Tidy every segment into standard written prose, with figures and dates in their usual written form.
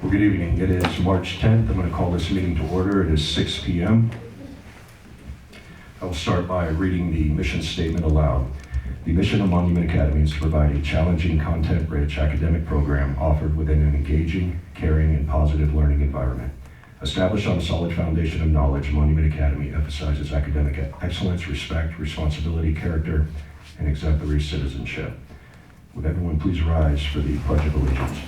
Well, good evening. It is March 10th. I'm going to call this meeting to order. It is 6 p.m. I will start by reading the mission statement aloud. The mission of Monument Academy is to provide a challenging, content-rich academic program offered within an engaging, caring, and positive learning environment. Established on a solid foundation of knowledge, Monument Academy emphasizes academic excellence, respect, responsibility, character, and exemplary citizenship. Would everyone please rise for the Pledge of Allegiance?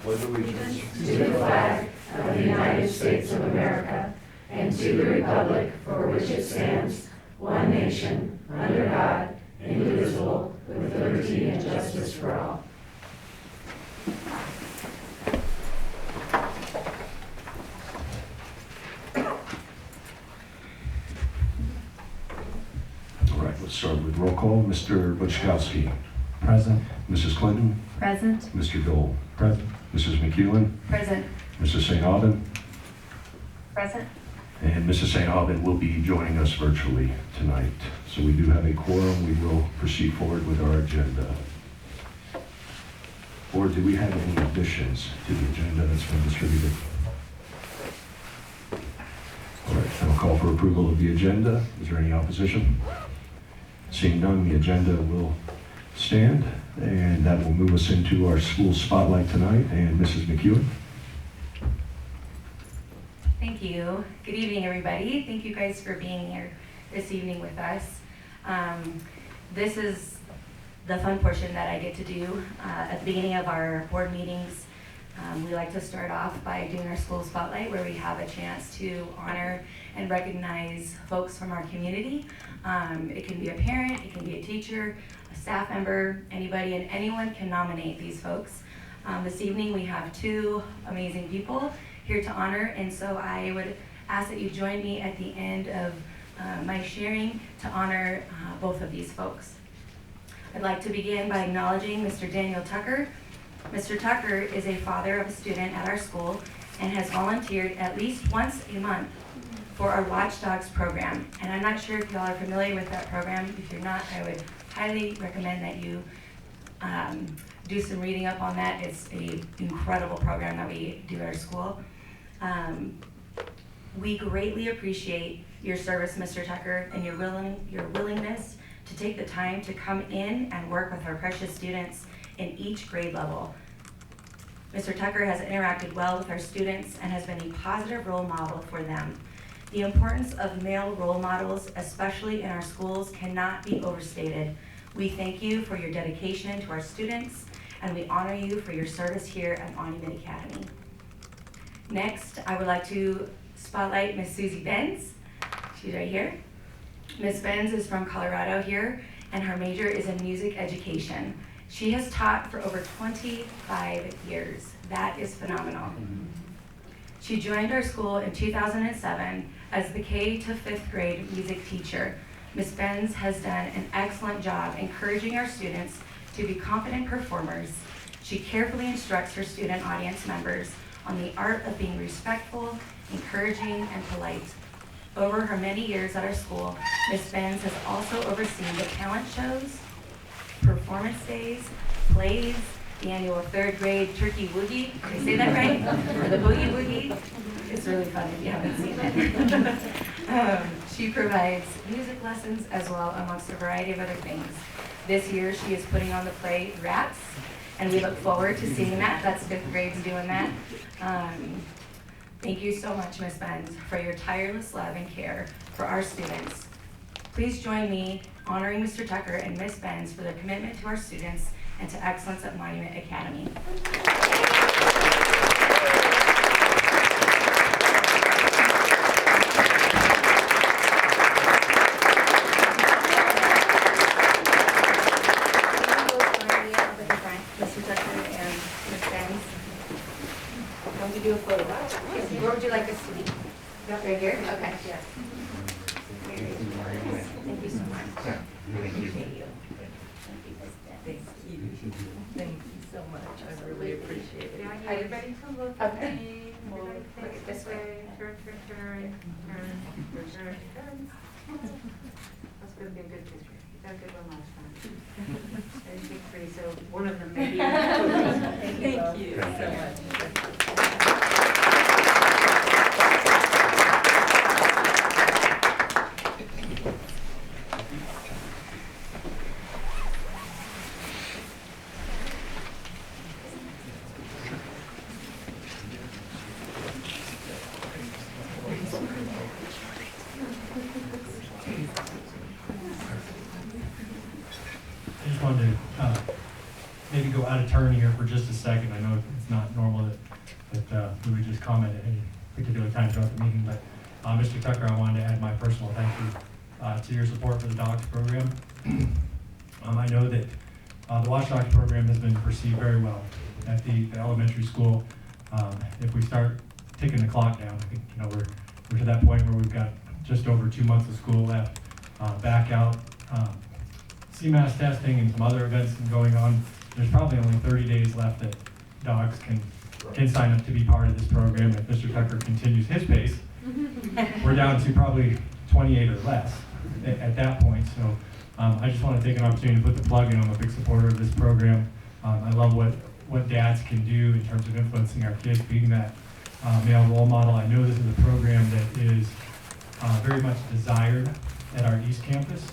Pledge allegiance to the flag of the United States of America and to the republic for which it stands, one nation, under God, indivisible, with liberty and justice for all. All right, let's start with roll call. Mr. Buczkowski. Present. Mrs. Clinton. Present. Mr. Dole. Present. Mrs. McEwen. Present. Mrs. St. Aubin. Present. And Mrs. St. Aubin will be joining us virtually tonight. So we do have a quorum. We will proceed forward with our agenda. Or do we have any additions to the agenda that's been distributed? All right, I'll call for approval of the agenda. Is there any opposition? Seeing none, the agenda will stand, and that will move us into our school spotlight tonight. And Mrs. McEwen. Thank you. Good evening, everybody. Thank you guys for being here this evening with us. This is the fun portion that I get to do at the beginning of our board meetings. We like to start off by doing our school spotlight, where we have a chance to honor and recognize folks from our community. It can be a parent, it can be a teacher, a staff member, anybody, and anyone can nominate these folks. This evening we have two amazing people here to honor, and so I would ask that you join me at the end of my sharing to honor both of these folks. I'd like to begin by acknowledging Mr. Daniel Tucker. Mr. Tucker is a father of a student at our school and has volunteered at least once a month for our Watchdogs program. And I'm not sure if y'all are familiar with that program. If you're not, I would highly recommend that you do some reading up on that. It's an incredible program that we do at our school. We greatly appreciate your service, Mr. Tucker, and your willingness to take the time to come in and work with our precious students in each grade level. Mr. Tucker has interacted well with our students and has been a positive role model for them. The importance of male role models, especially in our schools, cannot be overstated. We thank you for your dedication to our students, and we honor you for your service here at Monument Academy. Next, I would like to spotlight Miss Susie Benz. She's right here. Miss Benz is from Colorado here, and her major is in music education. She has taught for over 25 years. That is phenomenal. She joined our school in 2007 as the K to 5th grade music teacher. Ms. Benz has done an excellent job encouraging our students to be confident performers. She carefully instructs her student audience members on the art of being respectful, encouraging, and polite. Over her many years at our school, Ms. Benz has also overseen the talent shows, performance days, plays, the annual 3rd grade Turkey Woogie. Did I say that right? Or the Boogie Woogie. It's really fun if you haven't seen it. She provides music lessons as well, amongst a variety of other things. This year she is putting on the play Rats, and we look forward to seeing that. That's 5th grades doing that. Thank you so much, Ms. Benz, for your tireless love and care for our students. Please join me honoring Mr. Tucker and Ms. Benz for their commitment to our students and to excellence at Monument Academy. Mr. Tucker and Ms. Benz, I want to do a photo. Where would you like us to be? Right here? Okay. Yeah. Thank you so much. Appreciate you. Thank you so much. I really appreciate it. Yeah, everybody to look at me. We'll Everybody look face this way. Turn. That's going to be a good picture. Got a good one last time. There's big three, so one of them maybe. Thank you so much. I just wanted to maybe go out of turn here for just a second. I know it's not normal that we would just comment at any particular time throughout the meeting, but Mr. Tucker, I wanted to add my personal thank you to your support for the Dogs program. I know that the Watchdogs program has been perceived very well at the elementary school. If we start ticking the clock down, I think we're to that point where we've got just over 2 months of school left, back out. CMAS testing and some other events going on. There's probably only 30 days left that dogs can sign up to be part of this program. If Mr. Tucker continues his pace, we're down to probably 28 or less at that point. So I just want to take an opportunity to put the plug in. I'm a big supporter of this program. I love what dads can do in terms of influencing our kids, being that male role model. I know this is a program that is very much desired at our East Campus.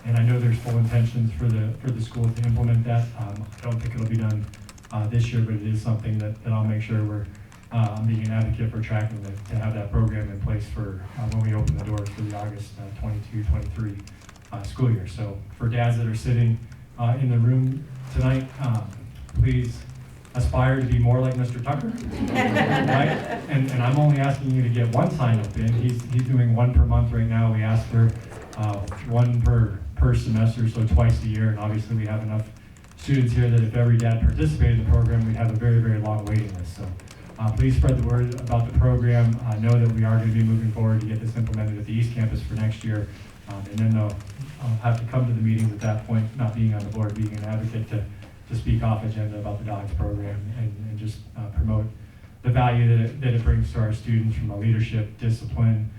And I know there's full intentions for the school to implement that. I don't think it'll be done this year, but it is something that I'll make sure I'm being an advocate for tracking to have that program in place for when we open the doors for the August 22-23 school year. So for dads that are sitting in the room tonight, please aspire to be more like Mr. Tucker, right? And I'm only asking you to get one sign up in. He's doing one per month right now. We ask for one per semester, so twice a year, and obviously we have enough students here that if every dad participated in the program, we'd have a very, very long waiting list. So please spread the word about the program. Know that we are going to be moving forward to get this implemented at the East Campus for next year, and then they'll have to come to the meetings at that point, not being on the board, being an advocate to speak off agenda about the Dogs program and just promote the value that it brings to our students from a leadership, discipline,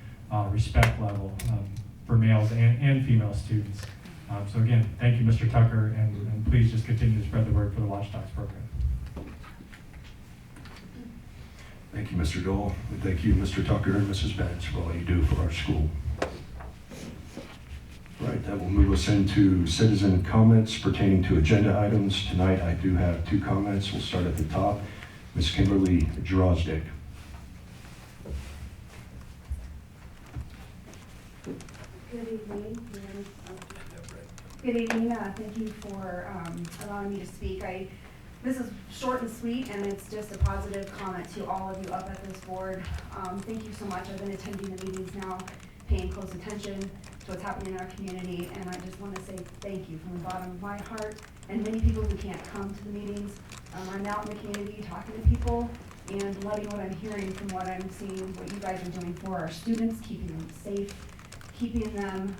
respect level for males and female students. So again, thank you, Mr. Tucker, and please just continue to spread the word for the Watchdogs program. Thank you, Mr. Dole. And thank you, Mr. Tucker and Mrs. Benz, for all you do for our school. Right, that will move us into citizen comments pertaining to agenda items. Tonight, I do have 2 comments. We'll start at the top. Ms. Kimberly Drozdick. Good evening. Good evening. Thank you for allowing me to speak. This is short and sweet, and it's just a positive comment to all of you up at this board. Thank you so much. I've been attending the meetings now, paying close attention to what's happening in our community, and I just want to say thank you from the bottom of my heart. And many people who can't come to the meetings, I'm out in the community talking to people and loving what I'm hearing from what I'm seeing, what you guys are doing for our students, keeping them safe, keeping them,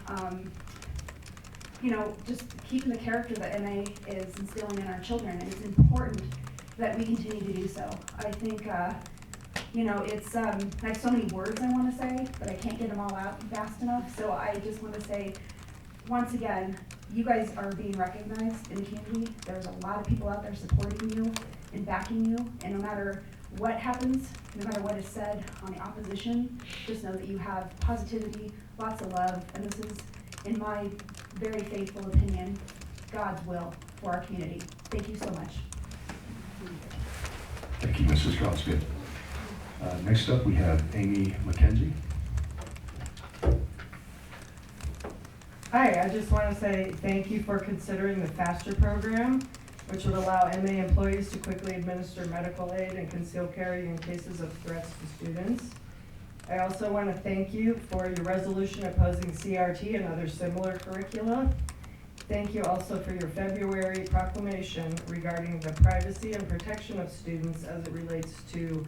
just keeping the character that MA is instilling in our children, and it's important that we continue to do so. I think, it's, I have so many words I want to say, but I can't get them all out fast enough, so I just want to say, once again, you guys are being recognized in the community. There's a lot of people out there supporting you and backing you, and no matter what happens, no matter what is said on the opposition, just know that you have positivity, lots of love, and this is, in my very faithful opinion, God's will for our community. Thank you so much. Thank you, Mrs. Drozdick. Next up, we have Amy McKenzie. Hi, I just want to say thank you for considering the FASTER program, which would allow MA employees to quickly administer medical aid and concealed carry in cases of threats to students. I also want to thank you for your resolution opposing CRT and other similar curricula. Thank you also for your February proclamation regarding the privacy and protection of students as it relates to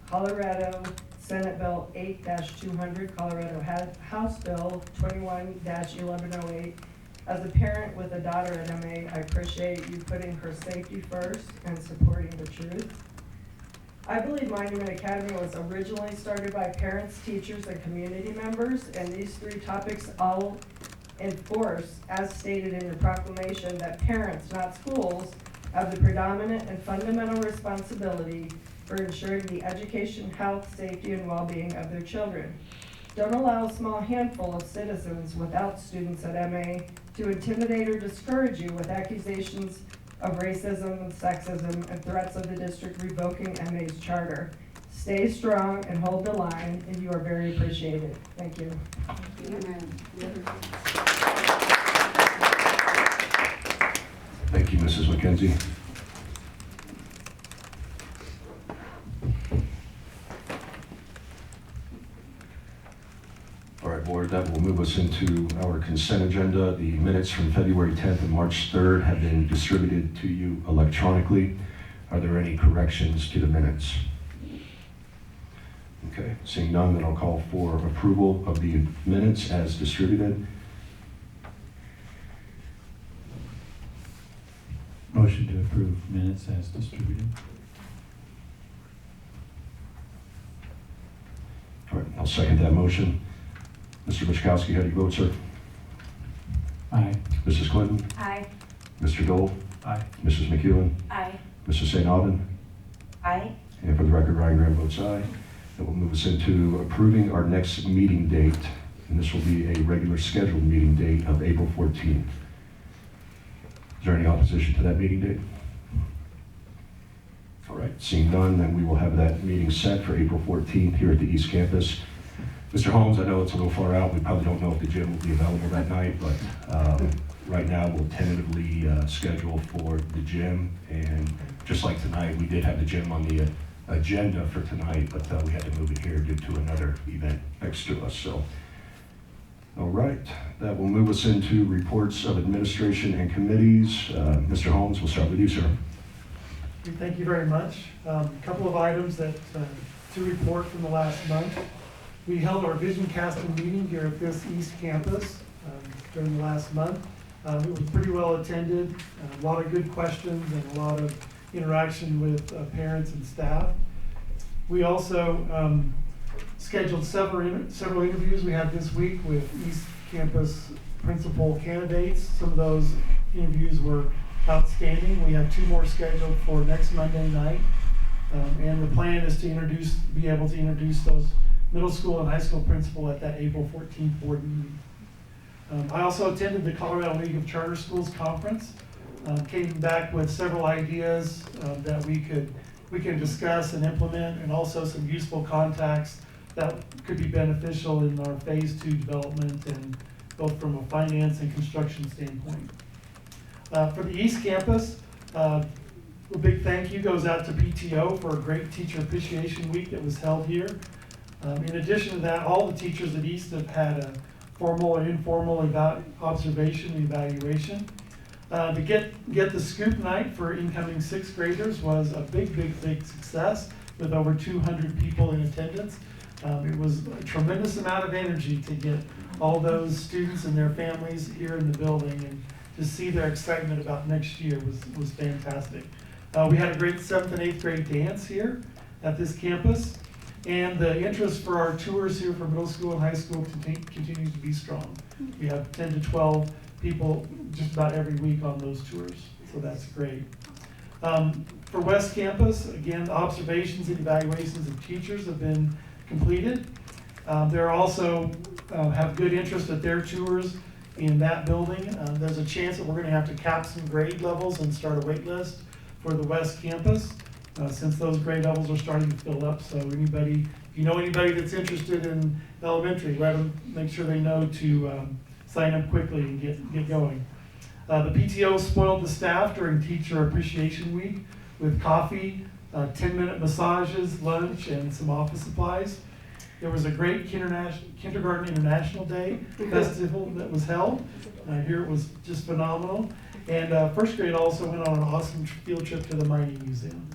Colorado Senate Bill 8-200, Colorado House Bill 21-1108. As a parent with a daughter at MA, I appreciate you putting her safety first and supporting the truth. I believe Monument Academy was originally started by parents, teachers, and community members, and these 3 topics all enforce, as stated in your proclamation, that parents, not schools, have the predominant and fundamental responsibility for ensuring the education, health, safety, and well-being of their children. Don't allow a small handful of citizens without students at MA to intimidate or discourage you with accusations of racism and sexism and threats of the district revoking MA's charter. Stay strong and hold the line, and you are very appreciated. Thank you. Thank you, Mrs. McKenzie. All right, Board, that will move us into our consent agenda. The minutes from February 10th and March 3rd have been distributed to you electronically. Are there any corrections to the minutes? Okay, seeing none, then I'll call for approval of the minutes as distributed. Motion to approve minutes as distributed. All right, I'll second that motion. Mr. Michkowski, how do you vote, sir? Aye. Mrs. Clinton? Aye. Mr. Dole? Aye. Mrs. McEwen? Aye. Mrs. St. Aubin? Aye. And for the record, Ryan Graham votes aye. That will move us into approving our next meeting date, and this will be a regular scheduled meeting date of April 14th. Is there any opposition to that meeting date? All right, seeing none, then we will have that meeting set for April 14th here at the East Campus. Mr. Holmes, I know it's a little far out. We probably don't know if the gym will be available that night, but right now we'll tentatively schedule for the gym. And just like tonight, we did have the gym on the agenda for tonight, but we had to move it here due to another event next to us. So, all right, that will move us into reports of administration and committees. Mr. Holmes, we'll start with you, sir. Thank you very much. A couple of items that to report from the last month. We held our vision casting meeting here at this East Campus during the last month. It was pretty well attended, a lot of good questions and a lot of interaction with parents and staff. We also scheduled several interviews we had this week with East Campus principal candidates. Some of those interviews were outstanding. We have 2 more scheduled for next Monday night. And the plan is to be able to introduce those middle school and high school principal at that April 14th board meeting. I also attended the Colorado League of Charter Schools conference. Came back with several ideas that we can discuss and implement, and also some useful contacts that could be beneficial in our phase 2 development, and both from a finance and construction standpoint. For the East Campus, a big thank you goes out to PTO for a great Teacher Appreciation Week that was held here. In addition to that, all the teachers at East have had a formal and informal observation and evaluation. To get the scoop night for incoming 6th graders was a big success with over 200 people in attendance. It was a tremendous amount of energy to get all those students and their families here in the building, and to see their excitement about next year was fantastic. We had a great 7th and 8th grade dance here at this campus, and the interest for our tours here for middle school and high school continues to be strong. We have 10 to 12 people just about every week on those tours, so that's great. For West Campus, again, the observations and evaluations of teachers have been completed. They're also have good interest at their tours in that building. There's a chance that we're going to have to cap some grade levels and start a wait list for the West Campus, since those grade levels are starting to fill up. So if you know anybody that's interested in elementary, make sure they know to sign up quickly and get going. The PTO spoiled the staff during Teacher Appreciation Week with coffee, 10-minute massages, lunch, and some office supplies. There was a great Kindergarten International Day festival that was held. Here it was just phenomenal. And 1st grade also went on an awesome field trip to the Mining Museum.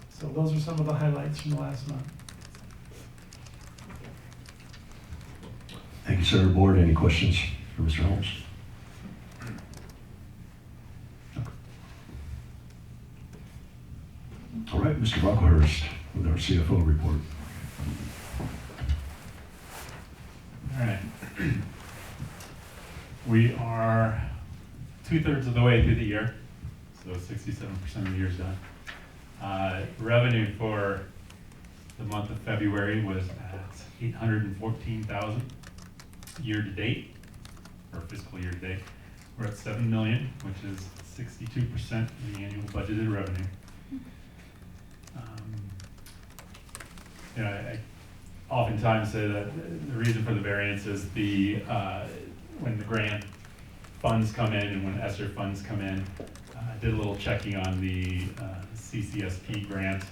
So those are some of the highlights from the last month. Thank you, sir. Board, any questions for Mr. Holmes? All right, Mr. Brocklehurst with our CFO report. All right. We we are 2/3 of the way through the year, so 67% of the year's done. Revenue for the month of February was at $814,000 year to date, or fiscal year to date. We're at $7 million, which is 62% of the annual budgeted revenue. I oftentimes say that the reason for the variance is when the grant funds come in and when ESSER funds come in. I did a little checking on the CCSP grant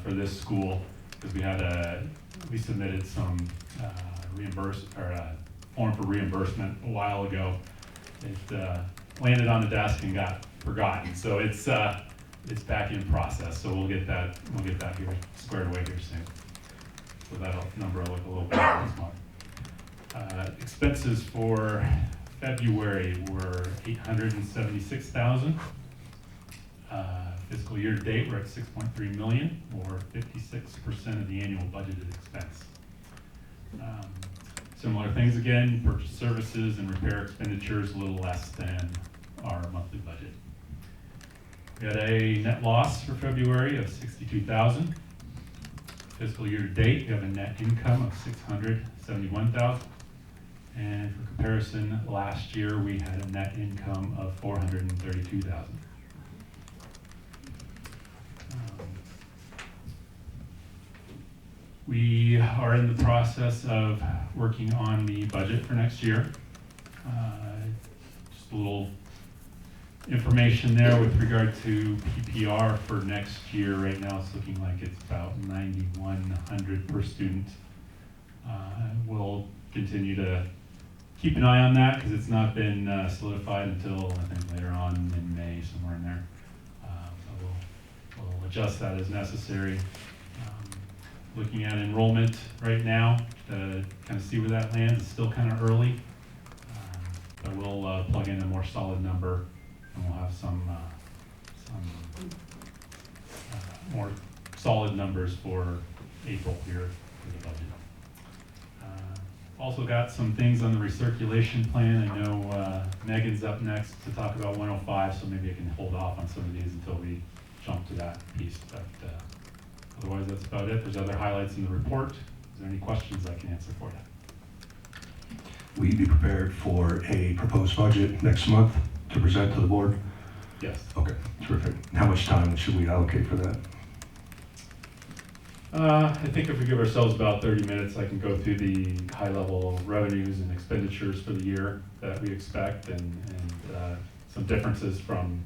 for this school because we submitted some form for reimbursement a while ago. It landed on the desk and got forgotten, so it's back in process. So we'll get that here squared away here soon. So that number will look a little better this month. Expenses for February were $876,000. Fiscal year to date, we're at $6.3 million, or 56% of the annual budgeted expense. Similar things again, purchase services and repair expenditures a little less than our monthly budget. We had a net loss for February of $62,000. Fiscal year to date, we have a net income of $671,000. And for comparison, last year we had a net income of $432,000. We are in the process of working on the budget for next year. Just a little information there with regard to PPR for next year. Right now it's looking like it's about 9,100 per student. We'll continue to keep an eye on that because it's not been solidified until I think later on in May, somewhere in there. So we'll adjust that as necessary. Looking at enrollment right now to kind of see where that lands. It's still kind of early, but we'll plug in a more solid number and we'll have some more solid numbers for April here for the budget. Also got some things on the recirculation plan. I know Megan's up next to talk about 105, so maybe I can hold off on some of these until we jump to that piece. But otherwise, that's about it. There's other highlights in the report. Is there any questions I can answer for you? Will you be prepared for a proposed budget next month to present to the board? Yes. Okay, terrific. How much time should we allocate for that? I think if we give ourselves about 30 minutes, I can go through the high-level revenues and expenditures for the year that we expect and some differences from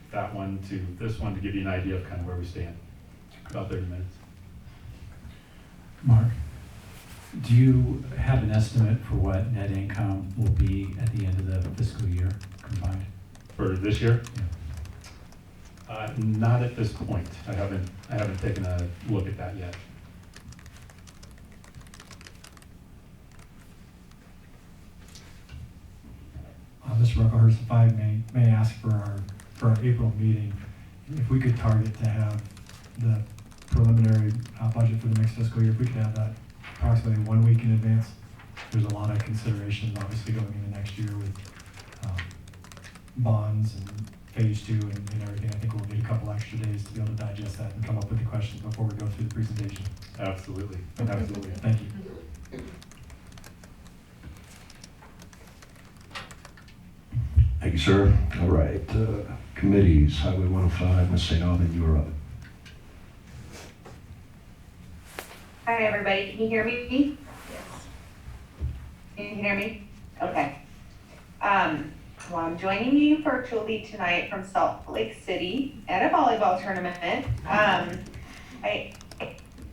that one to this one to give you an idea of kind of where we stand. About 30 minutes. Mark, do you have an estimate for what net income will be at the end of the fiscal year combined? For this year? Yeah. Not at this point. I haven't taken a look at that yet. Mr. Rucklehurst, if I may ask for our April meeting, if we could target to have the preliminary budget for the next fiscal year, if we could have that approximately 1 week in advance. There's a lot of considerations obviously going into next year with bonds and phase 2 and everything. I think we'll need a couple extra days to be able to digest that and come up with the questions before we go through the presentation. Absolutely. Absolutely. Thank you. Thank you, sir. All right, committees, Highway 105, Ms. St. Alvin, you are up. Hi, everybody. Can you hear me? Yes. Can you hear me? Okay. Well, I'm joining you virtually tonight from Salt Lake City at a volleyball tournament. I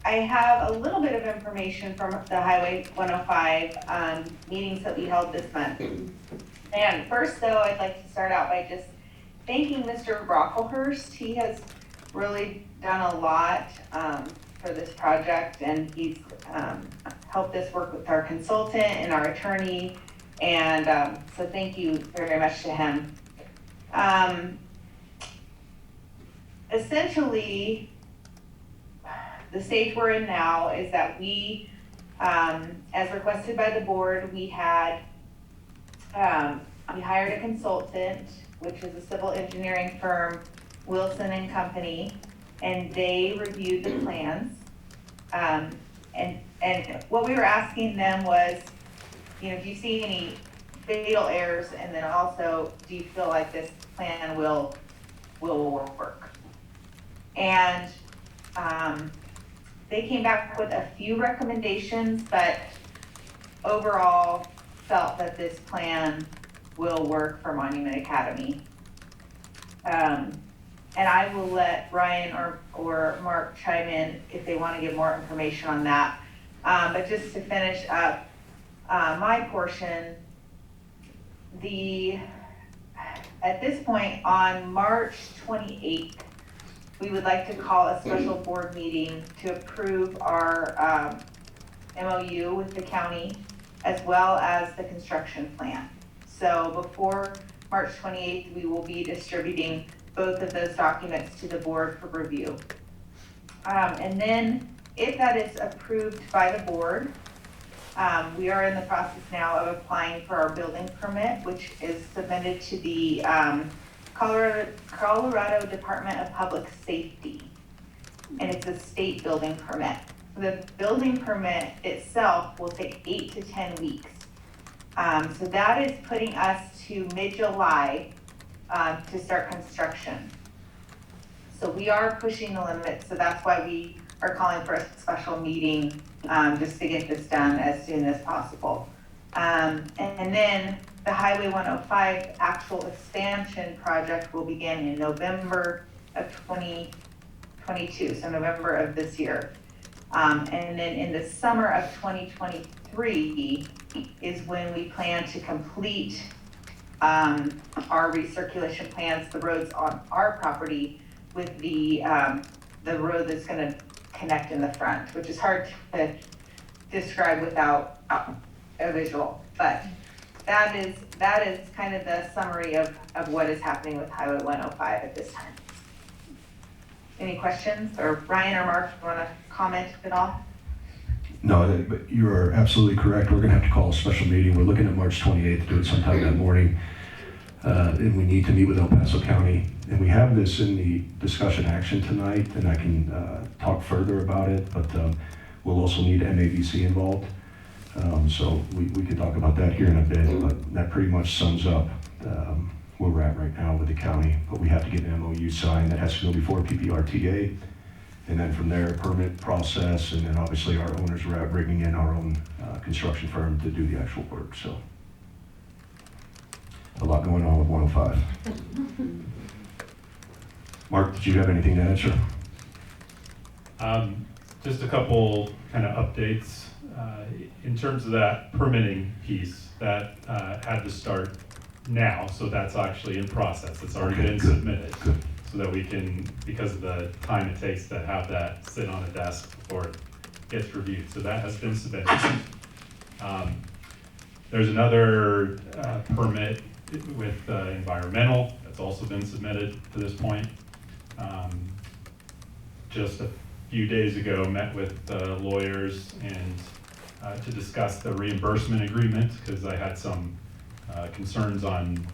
have a little bit of information from the Highway 105 meetings that we held this month. And first, though, I'd like to start out by just thanking Mr. Brocklehurst. He has really done a lot for this project, and he's helped us work with our consultant and our attorney, and so thank you very much to him. Essentially, the stage we're in now is that we, as requested by the board, we had We hired a consultant, which is a civil engineering firm, Wilson and Company, and they reviewed the plans. And what we were asking them was, you know, do you see any fatal errors? And then also, do you feel like this plan will work? And they came back with a few recommendations, but overall felt that this plan will work for Monument Academy. And I will let Ryan or Mark chime in if they want to give more information on that. But just to finish up my portion, at this point on March 28th, we would like to call a special board meeting to approve our MOU with the county as well as the construction plan. So before March 28th, we will be distributing both of those documents to the board for review. And then if that is approved by the board, we are in the process now of applying for our building permit, which is submitted to the Colorado Department of Public Safety. And it's a state building permit. The building permit itself will take 8 to 10 weeks. So that is putting us to mid-July to start construction. So we are pushing the limits, so that's why we are calling for a special meeting just to get this done as soon as possible. And then the Highway 105 actual expansion project will begin in November of 2022, so November of this year. And then in the summer of 2023 is when we plan to complete our recirculation plans, the roads on our property with the road that's going to connect in the front, which is hard to describe without a visual. But that is kind of the summary of what is happening with Highway 105 at this time. Any questions? Or Ryan or Mark, you want to comment at all? No, but you are absolutely correct. We're going to have to call a special meeting. We're looking at March 28th to do it sometime that morning. And we need to meet with El Paso County. And we have this in the discussion action tonight, and I can talk further about it, but we'll also need MAVC involved. So we can talk about that here in a bit, but that pretty much sums up where we're at right now with the county. But we have to get an MOU signed. That has to go before PPRTA. And then from there, permit process, and then obviously our owners are out bringing in our own construction firm to do the actual work. So a lot going on with 105. Mark, did you have anything to add, sir? Just a couple kind of updates. In terms of that permitting piece, that had to start now, so that's actually in process. It's already been submitted. Good. So that we can, because of the time it takes to have that sit on a desk before it gets reviewed. So that has been submitted. There's another permit with environmental that's also been submitted to this point. Just a few days ago, met with lawyers and to discuss the reimbursement agreement, because I had some concerns on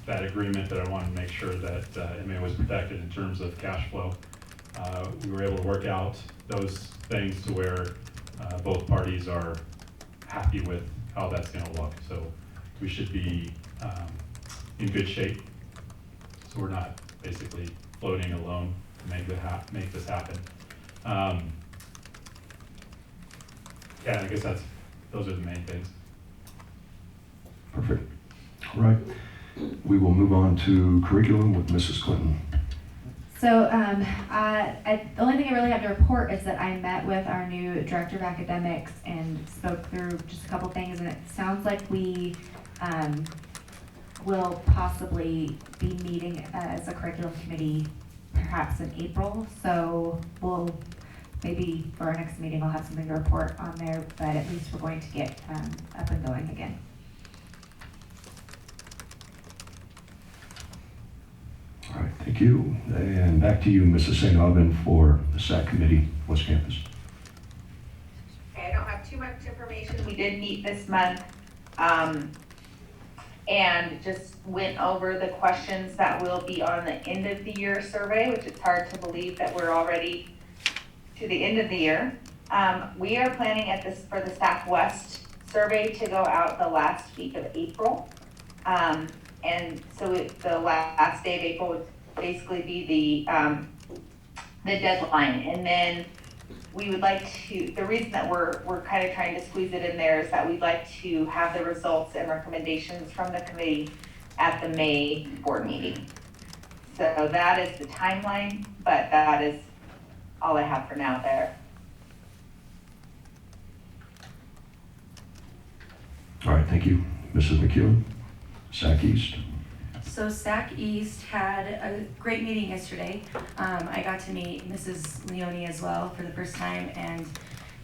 that agreement that I wanted to make sure that MA was protected in terms of cash flow. We were able to work out those things to where both parties are happy with how that's going to look. So we should be in good shape. So we're not basically floating alone to make this happen. Yeah, I guess those are the main things. Perfect. All right. We will move on to curriculum with Mrs. Clinton. So the only thing I really have to report is that I met with our new director of academics and spoke through just a couple things, and it sounds like we will possibly be meeting as a curriculum committee perhaps in April. So we'll maybe for our next meeting I'll have something to report on there, but at least we're going to get up and going again. All right, thank you. And back to you, Mrs. St. Aubin, for the SAC Committee, West Campus. Okay, I don't have too much information. We did meet this month. and just went over the questions that will be on the end of the year survey, which it's hard to believe that we're already to the end of the year. We are planning for the Staff West survey to go out the last week of April. And so the last day of April would basically be the deadline. And then we would like to, the reason that we're kind of trying to squeeze it in there is that we'd like to have the results and recommendations from the committee at the May board meeting. So that is the timeline, but that is all I have for now there. All right, thank you. Mrs. McEwen, SAC East. So SAC East had a great meeting yesterday. I got to meet Mrs. Leone as well for the first time, and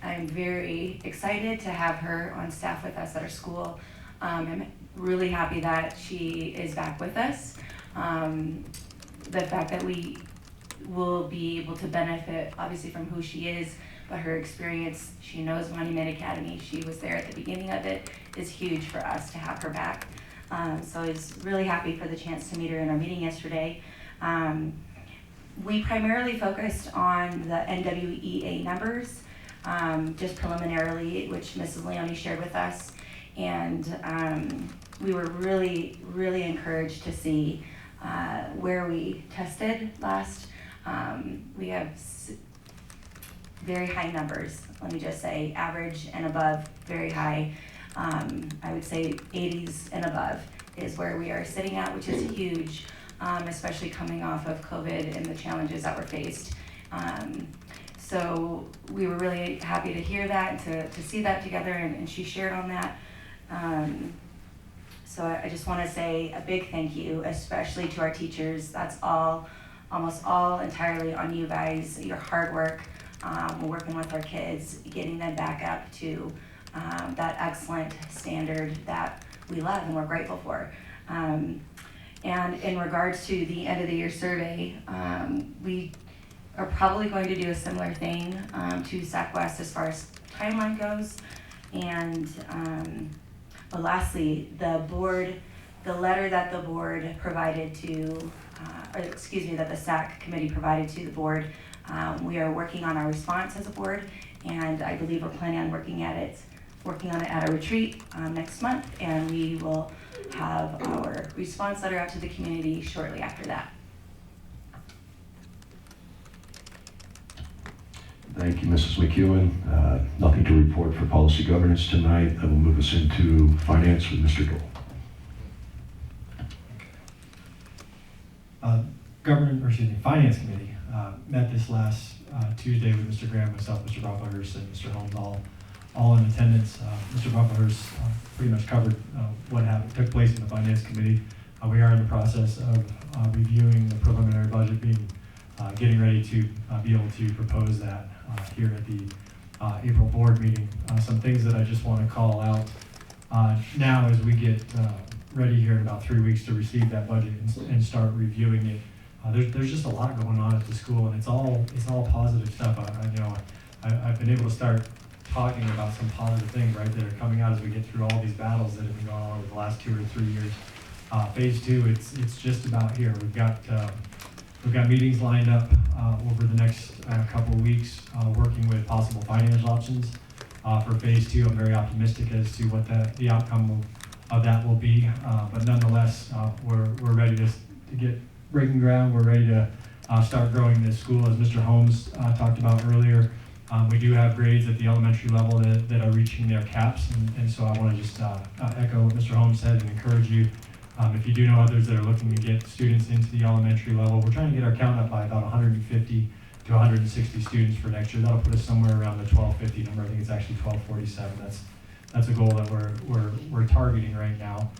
I'm very excited to have her on staff with us at our school. I'm really happy that she is back with us. The fact that we will be able to benefit obviously from who she is, but her experience, she knows Monument Academy, she was there at the beginning of it, is huge for us to have her back. So I was really happy for the chance to meet her in our meeting yesterday. We primarily focused on the NWEA numbers, just preliminarily, which Mrs. Leone shared with us. And we were really, really encouraged to see where we tested last. We have very high numbers, let me just say, average and above, very high. I would say 80s and above is where we are sitting at, which is huge, especially coming off of COVID and the challenges that were faced. So we were really happy to hear that, to see that together, and she shared on that. So I just want to say a big thank you, especially to our teachers. That's almost all entirely on you guys, your hard work, working with our kids, getting them back up to that excellent standard that we love and we're grateful for. And in regards to the end of the year survey, we are probably going to do a similar thing to SAC West as far as timeline goes. And but lastly, the letter that the board provided to, that the SAC committee provided to the board, we are working on our response as a board, and I believe we're planning on working on it at a retreat next month, and we will have our response letter out to the community shortly after that. Thank you, Mrs. McEwen. Nothing to report for policy governance tonight. That will move us into finance with Mr. Dole. Finance Committee met this last Tuesday with Mr. Graham, myself, Mr. Buffahurst, and Mr. Holmes, all in attendance. Mr. Buffahurst pretty much covered what took place in the Finance Committee. We are in the process of reviewing the preliminary budget, getting ready to be able to propose that here at the April board meeting. Some things that I just want to call out now as we get ready here in about 3 weeks to receive that budget and start reviewing it. There's just a lot going on at the school, and it's all positive stuff. I've been able to start talking about some positive things right that are coming out as we get through all these battles that have been going on over the last 2 or 3 years. Phase 2, it's just about here. We've got meetings lined up over the next couple of weeks, working with possible financial options for Phase 2. I'm very optimistic as to what the outcome of that will be, but nonetheless, we're ready to get breaking ground. We're ready to start growing this school, as Mr. Holmes talked about earlier. We do have grades at the elementary level that are reaching their caps, and so I want to just echo what Mr. Holmes said and encourage you. If you do know others that are looking to get students into the elementary level, we're trying to get our count up by about 150 to 160 students for next year. That'll put us somewhere around the 1250 number. I think it's actually 1247. That's a goal that we're targeting right now.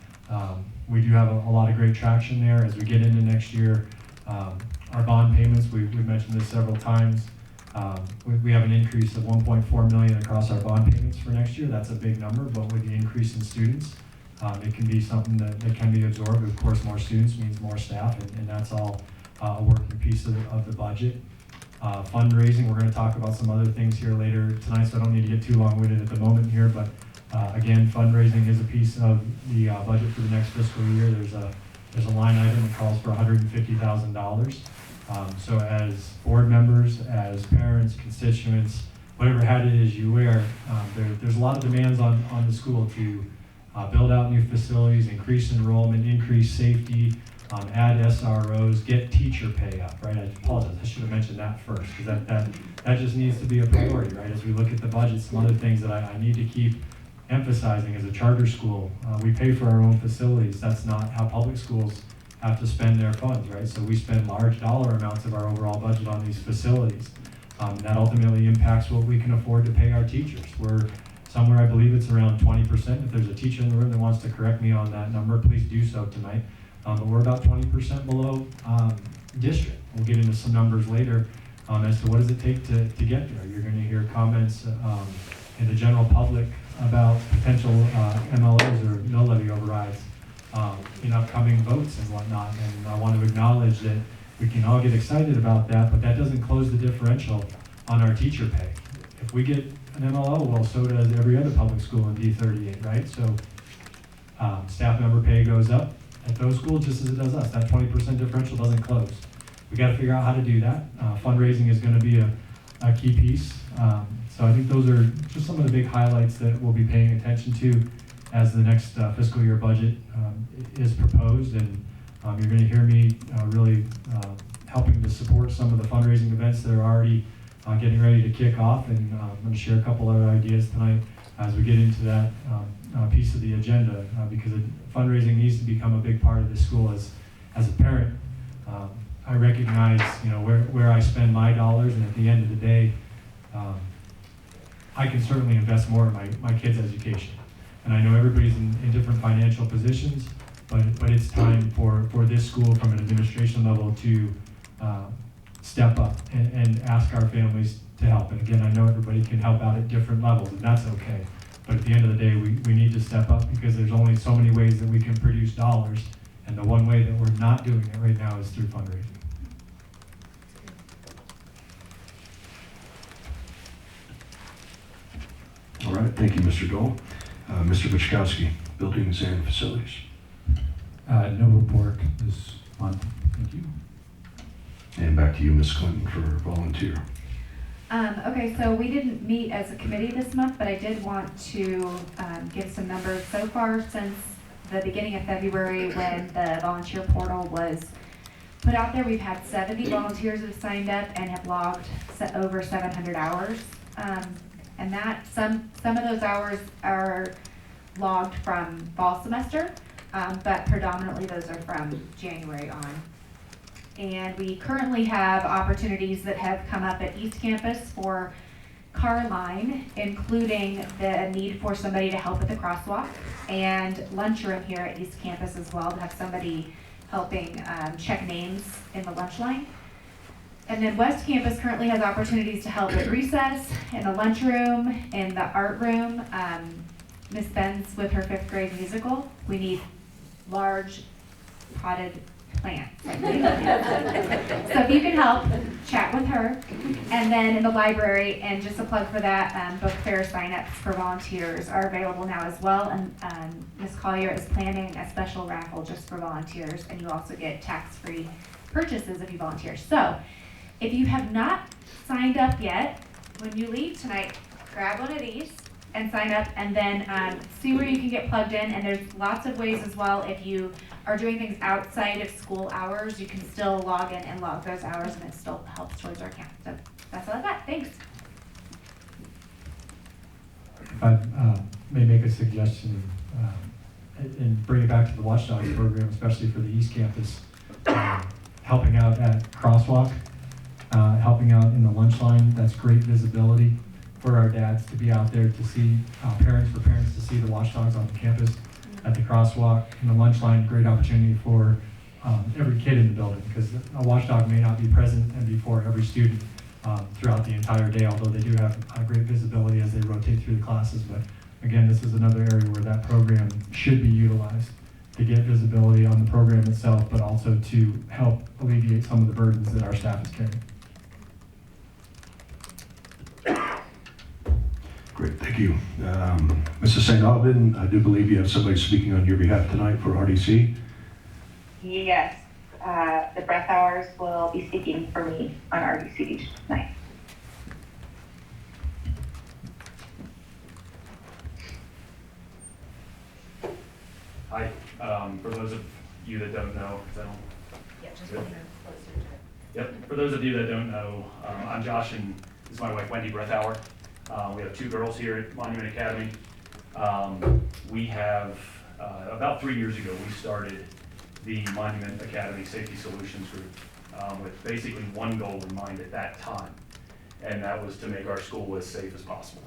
We do have a lot of great traction there as we get into next year. Our bond payments, we've mentioned this several times. We have an increase of $1.4 million across our bond payments for next year. That's a big number, but with the increase in students, it can be something that can be absorbed. Of course, more students means more staff, and that's all a working piece of the budget. Fundraising, we're going to talk about some other things here later tonight, so I don't need to get too long-winded at the moment here, but Again, fundraising is a piece of the budget for the next fiscal year. There's a line item that calls for $150,000. So as board members, as parents, constituents, whatever hat it is you wear, there's a lot of demands on the school to build out new facilities, increase enrollment, increase safety, add SROs, get teacher pay up, right? I apologize, I should have mentioned that first, because that just needs to be a priority, right? As we look at the budget, some other things that I need to keep emphasizing. As a charter school, we pay for our own facilities. That's not how public schools have to spend their funds, right? So we spend large dollar amounts of our overall budget on these facilities. That ultimately impacts what we can afford to pay our teachers. We're somewhere, I believe it's around 20%. If there's a teacher in the room that wants to correct me on that number, please do so tonight. But we're about 20% below district. We'll get into some numbers later as to what does it take to get there. You're going to hear comments in the general public about potential MLOs or mill levy overrides in upcoming votes and whatnot. And I want to acknowledge that we can all get excited about that, but that doesn't close the differential on our teacher pay. If we get an MLO, well, so does every other public school in D38, right? So staff member pay goes up at those schools just as it does us. That 20% differential doesn't close. We got to figure out how to do that. Fundraising is going to be a key piece. So I think those are just some of the big highlights that we'll be paying attention to as the next fiscal year budget is proposed. And you're going to hear me really helping to support some of the fundraising events that are already getting ready to kick off. And I'm going to share a couple other ideas tonight as we get into that piece of the agenda because fundraising needs to become a big part of the school. As a parent, I recognize where I spend my dollars, and at the end of the day, I can certainly invest more in my kids' education. And I know everybody's in different financial positions, but it's time for this school from an administration level to step up and ask our families to help. And again, I know everybody can help out at different levels, and that's okay. But at the end of the day, we need to step up because there's only so many ways that we can produce dollars. And the one way that we're not doing it right now is through fundraising. All right, thank you, Mr. Dole. Mr. Vichkowski, Buildings and Facilities. No report this month. Thank you. And back to you, Ms. Clinton, for volunteer. Okay, so we didn't meet as a committee this month, but I did want to give some numbers. So far, since the beginning of February, when the volunteer portal was put out there, we've had 70 volunteers that have signed up and have logged over 700 hours. And that some of those hours are logged from fall semester, but predominantly those are from January on. And we currently have opportunities that have come up at East Campus for car line, including the need for somebody to help with the crosswalk, and lunchroom here at East Campus as well, to have somebody helping check names in the lunch line. And then West Campus currently has opportunities to help at recess, in the lunchroom, in the art room. Miss Benz with her 5th grade musical. We need large potted plants. So if you can help, chat with her. And then in the library, and just a plug for that, book fair signups for volunteers are available now as well. And Ms. Collier is planning a special raffle just for volunteers, and you also get tax-free purchases if you volunteer. So if you have not signed up yet, when you leave tonight, grab one of these and sign up, and then see where you can get plugged in. And there's lots of ways as well. If you are doing things outside of school hours, you can still log in and log those hours, and it still helps towards our account. So that's all I got. Thanks. If I may make a suggestion and bring it back to the Watchdogs program, especially for the East Campus, helping out at Crosswalk, helping out in the lunch line. That's great visibility for our dads to be out there to see, for parents to see the Watchdogs on the campus at the Crosswalk. In the lunch line, great opportunity for every kid in the building, because a Watchdog may not be present and before every student throughout the entire day, although they do have great visibility as they rotate through the classes. But again, this is another area where that program should be utilized to get visibility on the program itself, but also to help alleviate some of the burdens that our staff is carrying. Great, thank you. Mrs. St. Alvin, I do believe you have somebody speaking on your behalf tonight for RDC. Yes, the breath hours will be speaking for me on RDC tonight. Hi, for those of you that don't know, 'cause I don't. Yeah, just Good. closer to it. Yep, for those of you that don't know, I'm Josh and this is my wife Wendy Breathauer. We have 2 girls here at Monument Academy. We have, about 3 years ago, we started the Monument Academy Safety Solutions Group with basically one goal in mind at that time, and that was to make our school as safe as possible.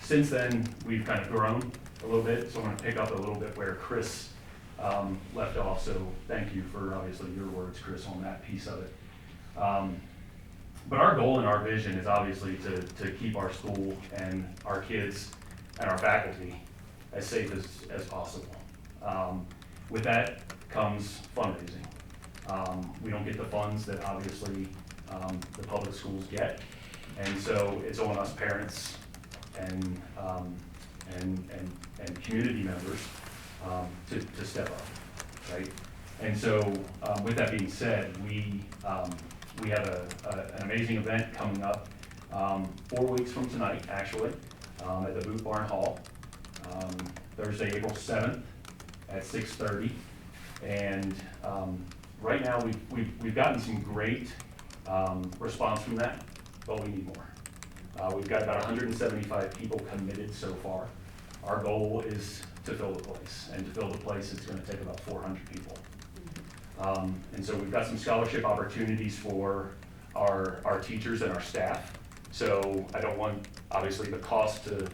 Since then, we've kind of grown a little bit, so I'm going to pick up a little bit where Chris left off, so thank you for obviously your words, Chris, on that piece of it. But our goal and our vision is obviously to keep our school and our kids and our faculty as safe as possible. With that comes fundraising. We don't get the funds that obviously the public schools get, and so it's on us parents and community members to step up, right? And so with that being said, we have an amazing event coming up 4 weeks from tonight, actually, at the Boot Barn Hall, Thursday, April 7th at 6:30. And right now we've gotten some great response from that, but we need more. We've got about 175 people committed so far. Our goal is to fill the place, and to fill the place, it's going to take about 400 people. And so we've got some scholarship opportunities for our teachers and our staff. So I don't want, obviously, the cost to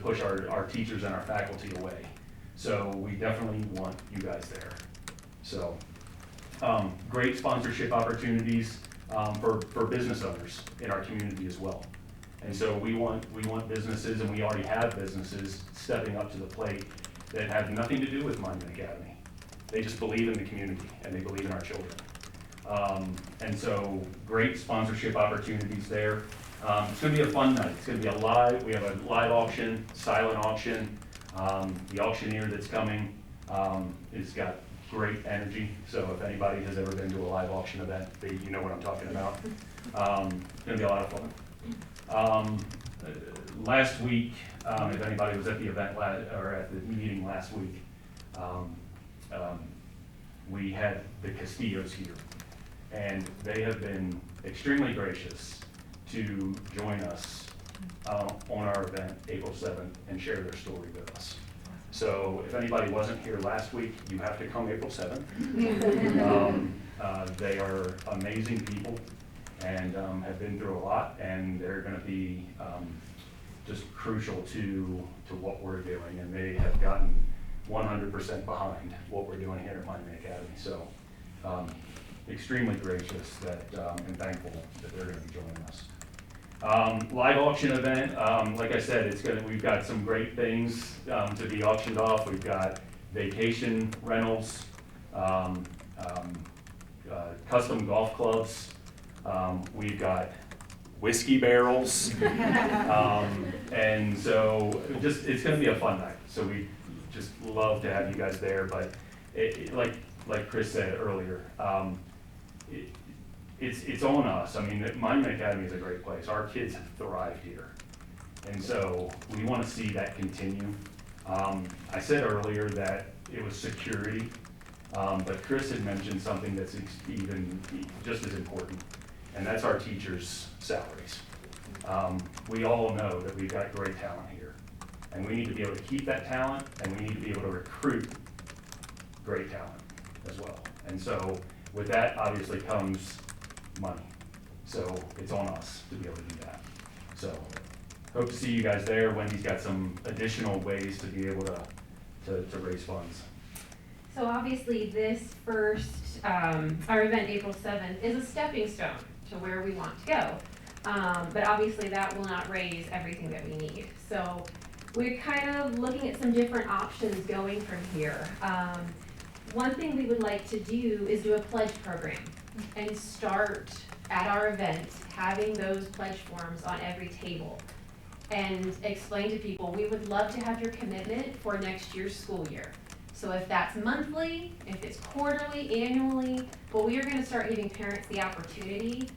push our teachers and our faculty away. So we definitely want you guys there. So great sponsorship opportunities for business owners in our community as well. And so we want businesses, and we already have businesses stepping up to the plate that have nothing to do with Monument Academy. They just believe in the community and they believe in our children. And so great sponsorship opportunities there. It's going to be a fun night. It's going to be we have a live auction, silent auction. The auctioneer that's coming has got great energy. So if anybody has ever been to a live auction event, you know what I'm talking about. It's going to be a lot of fun. Last week, if anybody was at the event or at the meeting last week, we had the Castillos here, and they have been extremely gracious to join us on our event April 7th and share their story with us. So if anybody wasn't here last week, you have to come April 7th. They are amazing people and have been through a lot, and they're going to be just crucial to what we're doing, and they have gotten 100% behind what we're doing here at Monument Academy. So extremely gracious and thankful that they're going to be joining us. Live auction event, like I said, we've got some great things to be auctioned off. We've got vacation rentals, custom golf clubs. We've got whiskey barrels, and so it's going to be a fun night. So we just love to have you guys there. But like Chris said earlier, it's on us. I mean, Monument Academy is a great place. Our kids have thrived here, and so we want to see that continue. I said earlier that it was security, but Chris had mentioned something that's even just as important, and that's our teachers' salaries. We all know that we've got great talent here, and we need to be able to keep that talent, and we need to be able to recruit great talent as well. And so with that obviously comes money. So it's on us to be able to do that. So hope to see you guys there. Wendy's got some additional ways to be able to raise funds. So obviously this first, our event April 7th is a stepping stone to where we want to go. But obviously that will not raise everything that we need. So we're kind of looking at some different options going from here. One thing we would like to do is do a pledge program and start at our event having those pledge forms on every table. and explain to people, we would love to have your commitment for next year's school year. So if that's monthly, if it's quarterly, annually, but we are gonna start giving parents the opportunity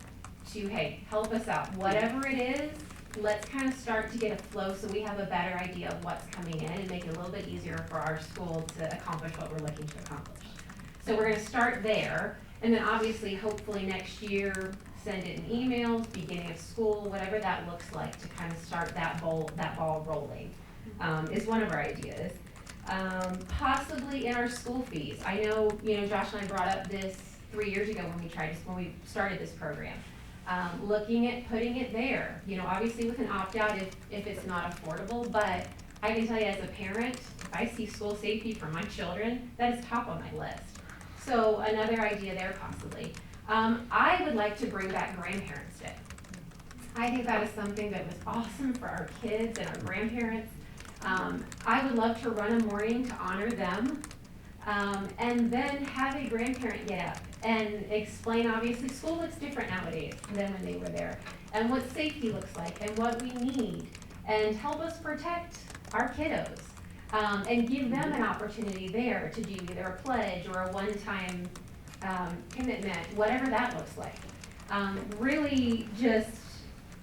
to, hey, help us out, whatever it is, let's kind of start to get a flow so we have a better idea of what's coming in and make it a little bit easier for our school to accomplish what we're looking to accomplish. So we're gonna start there, and then obviously, hopefully next year, send it in emails, beginning of school, whatever that looks like to kind of start that ball rolling, is one of our ideas. Possibly in our school fees. I know, Josh and I brought up this 3 years ago when we started this program. Looking at putting it there, obviously with an opt-out if it's not affordable, but I can tell you as a parent, if I see school safety for my children, that is top on my list. So another idea there possibly. I would like to bring back Grandparents' Day. I think that is something that was awesome for our kids and our grandparents. I would love to run a morning to honor them, and then have a grandparent get up and explain, obviously school looks different nowadays than when they were there, and what safety looks like and what we need, and help us protect our kiddos, and give them an opportunity there to do either a pledge or a one-time commitment, whatever that looks like. Really just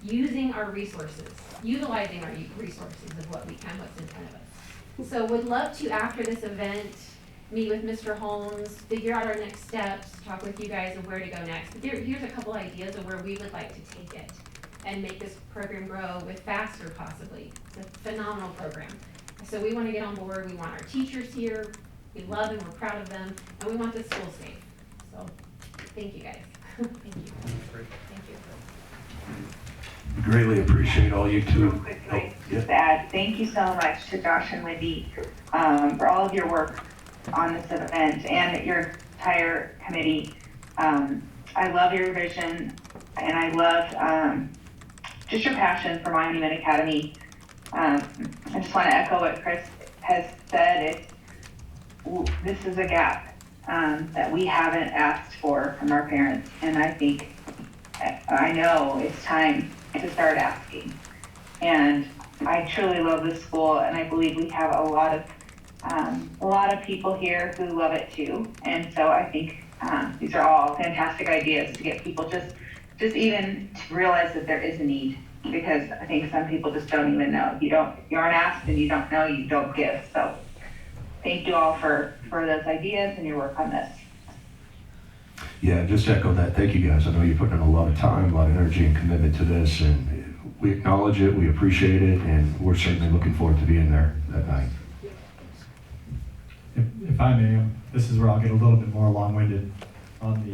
using our resources, utilizing our resources of what we can, what's in front of us. So would love to, after this event, meet with Mr. Holmes, figure out our next steps, talk with you guys of where to go next. But here's a couple ideas of where we would like to take it and make this program grow with FASTER possibly. It's a phenomenal program. So we want to get on board. We want our teachers here. We love and we're proud of them. And we want the school safe. So thank you guys. Thank you. Thank you. Greatly appreciate all you two. Real quick, can I just add, thank you so much to Josh and Wendy for all of your work on this event and your entire committee. I love your vision and I love just your passion for Monument Academy. I just want to echo what Chris has said. This is a gap that we haven't asked for from our parents, and I know it's time to start asking. And I truly love this school, and I believe we have a lot of people here who love it too. And so I think these are all fantastic ideas to get people just even to realize that there is a need, because I think some people just don't even know. You aren't asked and you don't know, you don't give. So thank you all for those ideas and your work on this. Yeah, just echo that. Thank you guys. I know you're putting in a lot of time, a lot of energy and commitment to this, and we acknowledge it, we appreciate it, and we're certainly looking forward to being there that night. If I may, this is where I'll get a little bit more long-winded on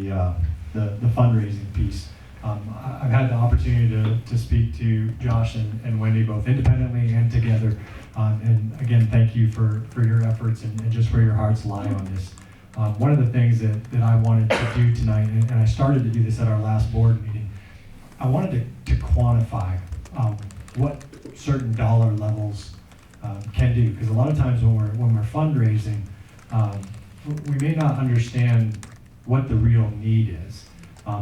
the fundraising piece. I've had the opportunity to speak to Josh and Wendy both independently and together. And again, thank you for your efforts and just where your hearts lie on this. One of the things that I wanted to do tonight, and I started to do this at our last board meeting, I wanted to quantify what certain dollar levels can do. Because a lot of times when we're fundraising, we may not understand what the real need is.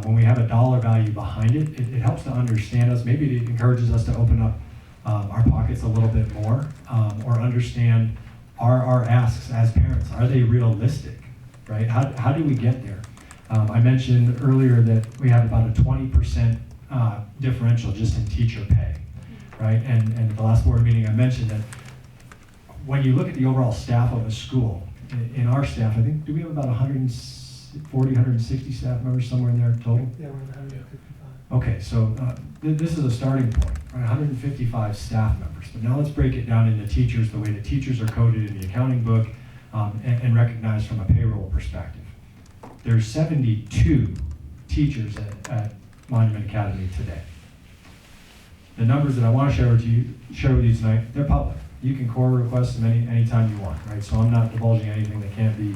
When we have a dollar value behind it, it helps to understand us. Maybe it encourages us to open up our pockets a little bit more, or understand our asks as parents. Are they realistic, right? How do we get there? I mentioned earlier that we have about a 20% differential just in teacher pay, right? And at the last board meeting, I mentioned that when you look at the overall staff of a school, in our staff, I think, do we have about 160 staff members, somewhere in there total? Yeah, we're at 155. Okay, so this is a starting point, right? 155 staff members. But now let's break it down into teachers, the way that teachers are coded in the accounting book and recognized from a payroll perspective. There's 72 teachers at Monument Academy today. The numbers that I want to share with you tonight, they're public. You can core request them anytime you want, right? So I'm not divulging anything that can't be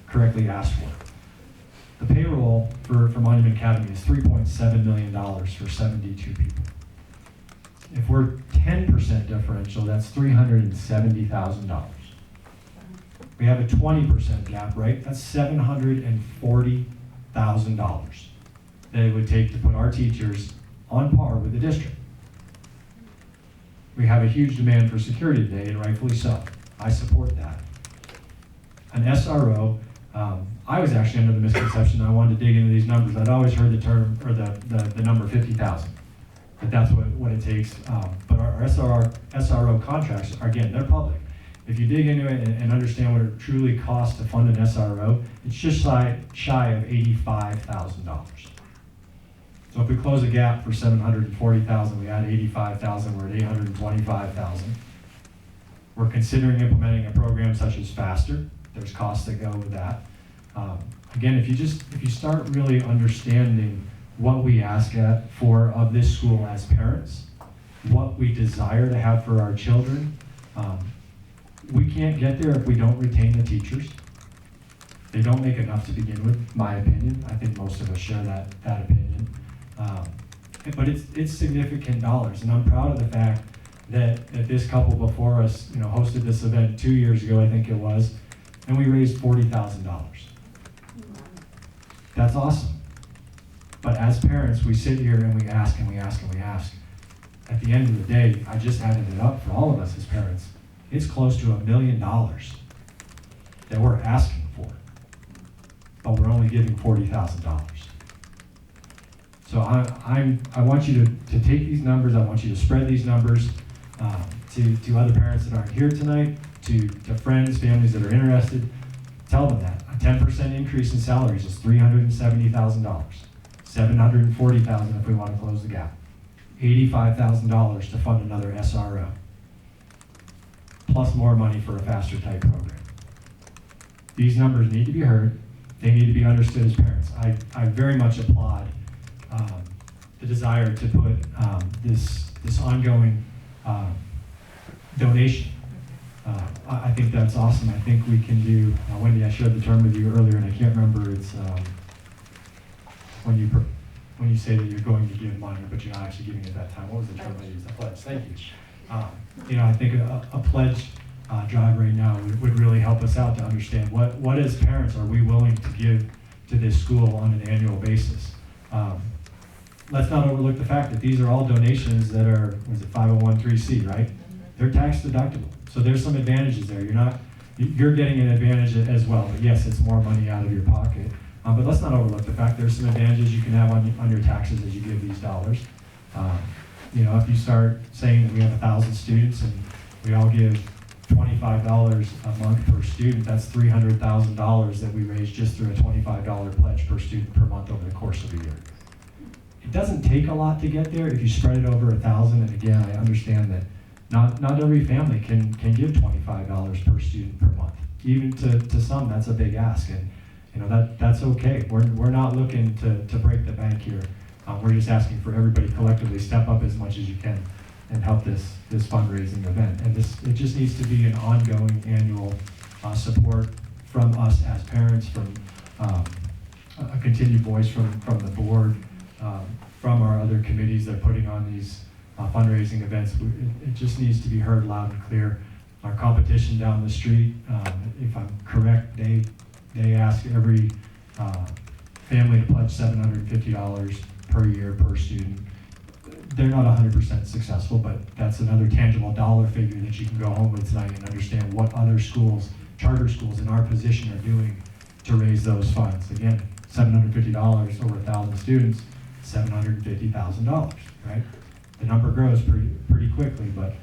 correctly asked for. The payroll for Monument Academy is $3.7 million for 72 people. If we're 10% differential, that's $370,000. We have a 20% gap, right? That's $740,000 that it would take to put our teachers on par with the district. We have a huge demand for security today, and rightfully so. I support that. An SRO, I was actually under the misconception, I wanted to dig into these numbers. I'd always heard the term, or the number 50,000, that that's what it takes. But our SRO contracts, again, they're public. If you dig into it and understand what it truly costs to fund an SRO, it's just shy of $85,000. So if we close a gap for 740,000, we add 85,000, we're at 825,000. We're considering implementing a program such as FASTER. There's costs that go with that. Again, if you start really understanding what we ask for of this school as parents, what we desire to have for our children, we can't get there if we don't retain the teachers. They don't make enough to begin with, my opinion. I think most of us share that opinion. But it's significant dollars, and I'm proud of the fact that this couple before us, hosted this event 2 years ago, I think it was, and we raised $40,000. That's awesome. But as parents, we sit here and we ask and we ask and we ask. At the end of the day, I just added it up for all of us as parents. It's close to $1 million that we're asking for, but we're only giving $40,000. So I want you to take these numbers, I want you to spread these numbers to other parents that aren't here tonight, to friends, families that are interested. Tell them that. A 10% increase in salaries is $370,000. $740,000 if we want to close the gap. $85,000 to fund another SRO. Plus more money for a FASTER type program. These numbers need to be heard. They need to be understood as parents. I very much applaud the desire to put this ongoing donation. I think that's awesome. I think we can do, Wendy, I shared the term with you earlier, and I can't remember, it's when you say that you're going to give money, but you're not actually giving at that time. What was the term I used? A pledge. Thank you. I think a pledge drive right now would really help us out to understand what as parents are we willing to give to this school on an annual basis. Let's not overlook the fact that these are all donations that are, 501(c), right? They're tax deductible. So there's some advantages there. You're getting an advantage as well, but yes, it's more money out of your pocket. But let's not overlook the fact there's some advantages you can have on your taxes as you give these dollars. If you start saying that we have 1,000 students and we all give $25 a month per student, that's $300,000 that we raise just through a $25 pledge per student per month over the course of a year. It doesn't take a lot to get there if you spread it over 1,000, and again, I understand that not every family can give $25 per student per month. Even to some, that's a big ask, and that's okay. We're not looking to break the bank here. We're just asking for everybody collectively step up as much as you can and help this fundraising event. And it just needs to be an ongoing annual support from us as parents, from a continued voice from the board, from our other committees that are putting on these fundraising events. It just needs to be heard loud and clear. Our competition down the street, if I'm correct, they ask every family to pledge $750 per year per student. They're not 100% successful, but that's another tangible dollar figure that you can go home with tonight and understand what other schools, charter schools in our position are doing to raise those funds. Again, $750 over 1,000 students, $750,000, right? The number grows pretty quickly, but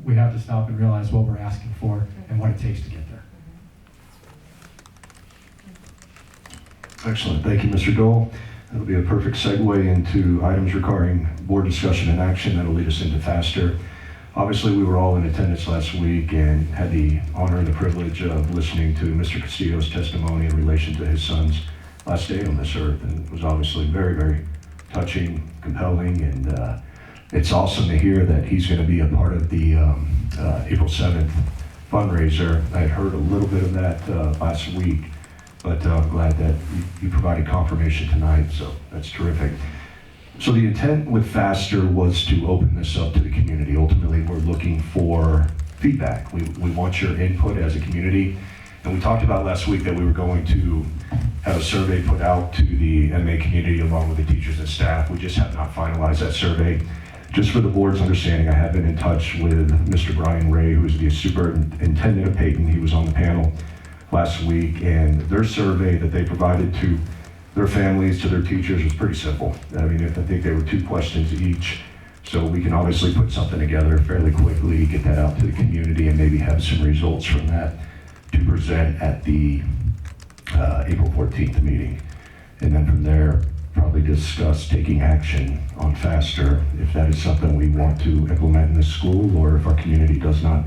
we have to stop and realize what we're asking for and what it takes to get there. Excellent. Thank you, Mr. Dole. That'll be a perfect segue into items requiring board discussion and action that'll lead us into FASTER. Obviously, we were all in attendance last week and had the honor and the privilege of listening to Mr. Castillo's testimony in relation to his son's last day on this earth, and it was obviously very, very touching, compelling, and it's awesome to hear that he's going to be a part of the April 7th fundraiser. I had heard a little bit of that last week, but I'm glad that you provided confirmation tonight, so that's terrific. So the intent with FASTER was to open this up to the community. Ultimately, we're looking for feedback. We want your input as a community, and we talked about last week that we were going to have a survey put out to the MA community along with the teachers and staff. We just have not finalized that survey. Just for the board's understanding, I have been in touch with Mr. Brian Ray, who is the superintendent of Peyton. He was on the panel last week, and their survey that they provided to their families, to their teachers, was pretty simple. I mean, I think they were 2 questions each, so we can obviously put something together fairly quickly, get that out to the community, and maybe have some results from that to present at the April 14th meeting. And then from there, probably discuss taking action on FASTER, if that is something we want to implement in the school, or if our community does not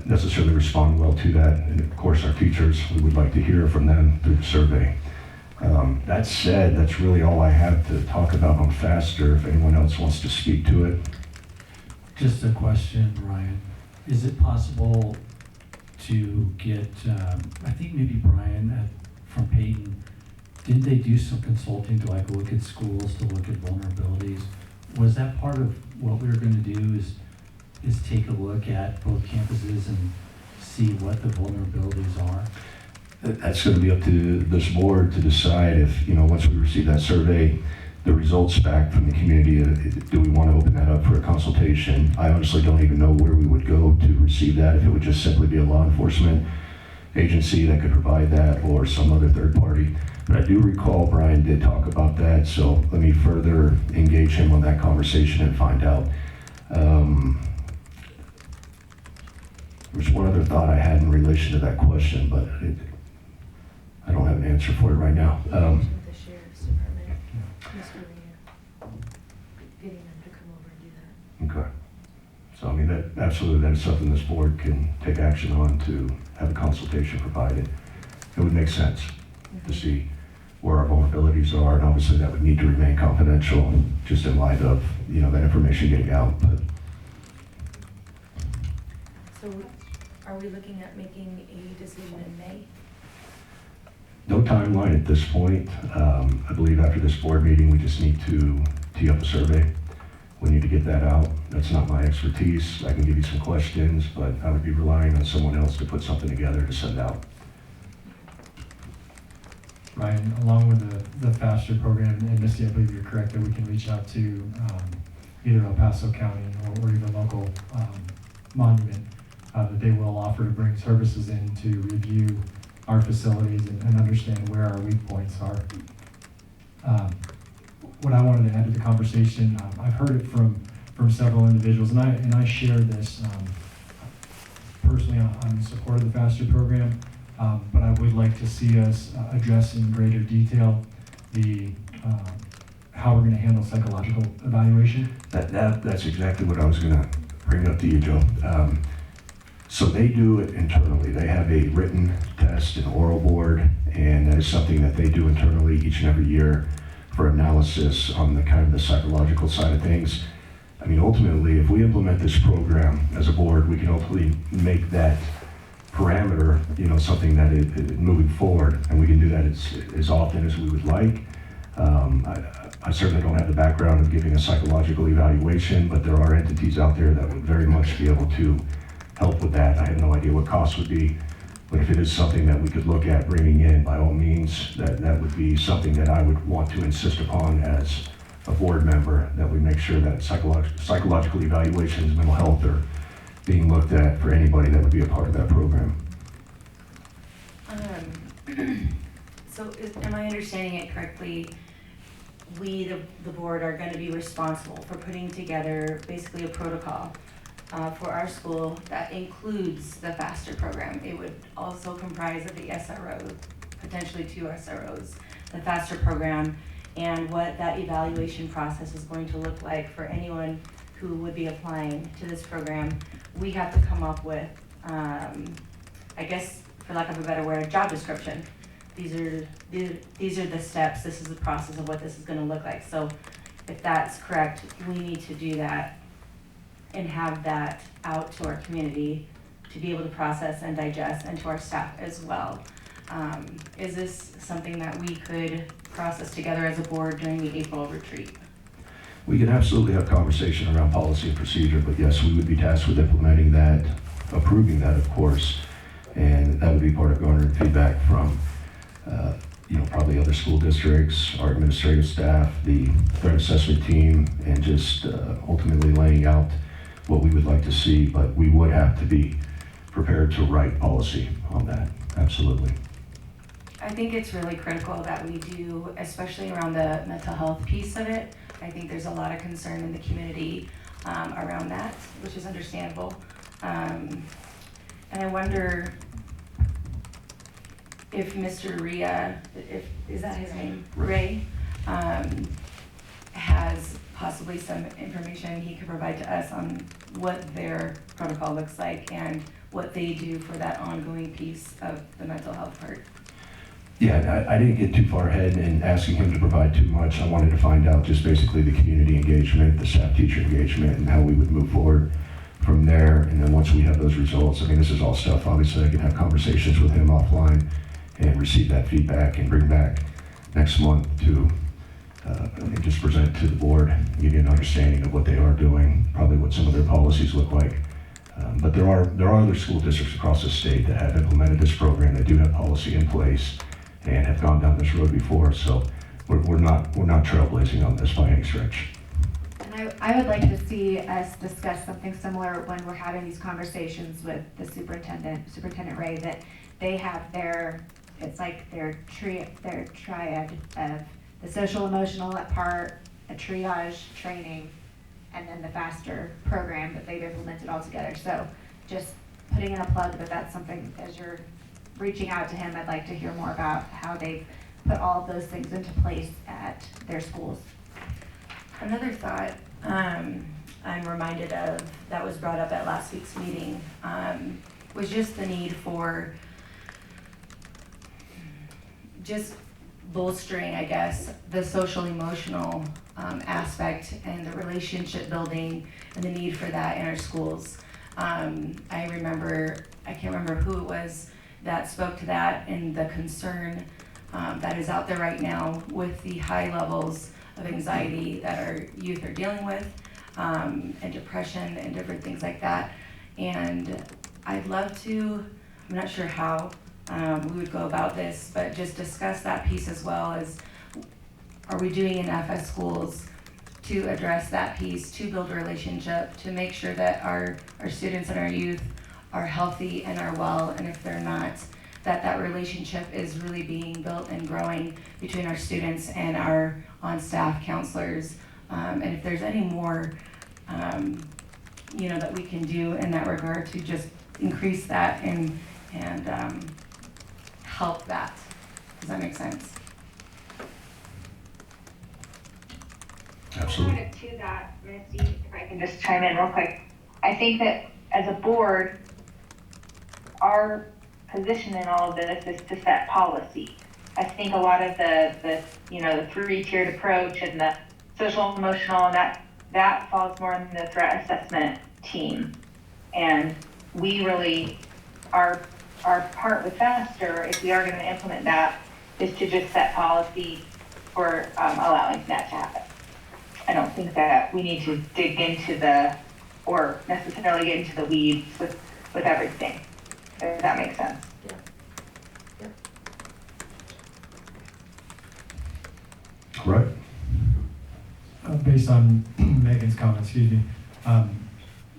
necessarily respond well to that. And of course, our teachers, we would like to hear from them through the survey. That said, that's really all I have to talk about on FASTER. If anyone else wants to speak to it. Just a question, Ryan. Is it possible to get, I think maybe Brian from Peyton, didn't they do some consulting to like look at schools, to look at vulnerabilities? Was that part of what we were going to do, is take a look at both campuses and see what the vulnerabilities are? That's going to be up to this board to decide if, once we receive that survey, the results back from the community, do we want to open that up for a consultation? I honestly don't even know where we would go to receive that, if it would just simply be a law enforcement agency that could provide that, or some other third party. But I do recall Brian did talk about that, so let me further engage him on that conversation and find out. There's one other thought I had in relation to that question, but I don't have an answer for it right now. The sheriff's department, Mr. Reno, getting them to come over and do that. Okay. So I mean, that is something this board can take action on, to have a consultation provided. It would make sense to see where our vulnerabilities are, and obviously that would need to remain confidential, just in light of, that information getting out. But So are we looking at making a decision in May? no timeline at this point. I believe after this board meeting, we just need to tee up a survey. We need to get that out. That's not my expertise. I can give you some questions, but I would be relying on someone else to put something together to send out. Ryan, along with the FASTER program, and Misty, I believe you're correct, that we can reach out to either El Paso County or even local monument, that they will offer to bring services in to review our facilities and understand where our weak points are. What I wanted to add to the conversation, I've heard it from several individuals, and I share this. Personally, I'm in support of the FASTER program, but I would like to see us address in greater detail the how we're going to handle psychological evaluation. That's exactly what I was going to bring up to you, Joe. So they do it internally. They have a written test, an oral board, and that is something that they do internally each and every year for analysis on the kind of the psychological side of things. I mean, ultimately, if we implement this program as a board, we can ultimately make that parameter, something that is moving forward, and we can do that as often as we would like. I certainly don't have the background of giving a psychological evaluation, but there are entities out there that would very much be able to help with that. I have no idea what costs would be, but if it is something that we could look at bringing in, by all means, that would be something that I would want to insist upon as a board member, that we make sure that psychological evaluations, mental health are being looked at for anybody that would be a part of that program. So am I understanding it correctly? We, the board, are going to be responsible for putting together basically a protocol for our school that includes the FASTER program. It would also comprise of the SRO, potentially 2 SROs, the FASTER program, and what that evaluation process is going to look like for anyone who would be applying to this program. We have to come up with, I guess, for lack of a better word, a job description. These are the steps, this is the process of what this is going to look like. So if that's correct, we need to do that and have that out to our community to be able to process and digest, and to our staff as well. Is this something that we could process together as a board during the April retreat? We can absolutely have conversation around policy and procedure, but yes, we would be tasked with implementing that, approving that, of course, and that would be part of garnering feedback from probably other school districts, our administrative staff, the threat assessment team, and just ultimately laying out what we would like to see, but we would have to be prepared to write policy on that, absolutely. I think it's really critical that we do, especially around the mental health piece of it. I think there's a lot of concern in the community around that, which is understandable. And I wonder if Mr. Rhea, is that his name? Ray, has possibly some information he could provide to us on what their protocol looks like and what they do for that ongoing piece of the mental health part. Yeah, I didn't get too far ahead in asking him to provide too much. I wanted to find out just basically the community engagement, the staff-teacher engagement, and how we would move forward from there. And then once we have those results, I mean, this is all stuff, obviously, I can have conversations with him offline and receive that feedback and bring back next month to and just present to the board, give you an understanding of what they are doing, probably what some of their policies look like. But there are other school districts across the state that have implemented this program, that do have policy in place and have gone down this road before. So we're not trailblazing on this by any stretch. And I would like to see us discuss something similar when we're having these conversations with the Superintendent Ray, that they have it's like their triad of the social emotional part, a triage training, and then the FASTER program that they've implemented all together. So just putting in a plug that that's something, as you're reaching out to him, I'd like to hear more about how they've put all of those things into place at their schools. Another thought I'm reminded of that was brought up at last week's meeting was just the need for just bolstering, I guess, the social emotional aspect and the relationship building and the need for that in our schools. I can't remember who it was that spoke to that and the concern that is out there right now with the high levels of anxiety that our youth are dealing with, and depression and different things like that. And I'd love to, I'm not sure how we would go about this, but just discuss that piece as well as, are we doing enough as schools to address that piece, to build a relationship, to make sure that our students and our youth are healthy and are well, and if they're not, that relationship is really being built and growing between our students and our on-staff counselors. And if there's any more, that we can do in that regard to just increase that and help that. Does that make sense? Absolutely. Added to that, Misty, if I can just chime in real quick. I think that as a board, our position in all of this is to set policy. I think a lot of the three-tiered approach and the social emotional, and that falls more in the threat assessment team. And we really, our part with FASTER, if we are going to implement that, is to just set policy for allowing that to happen. I don't think that we need to dig into or necessarily get into the weeds with everything, if that makes sense. Right. Based on Megan's comments,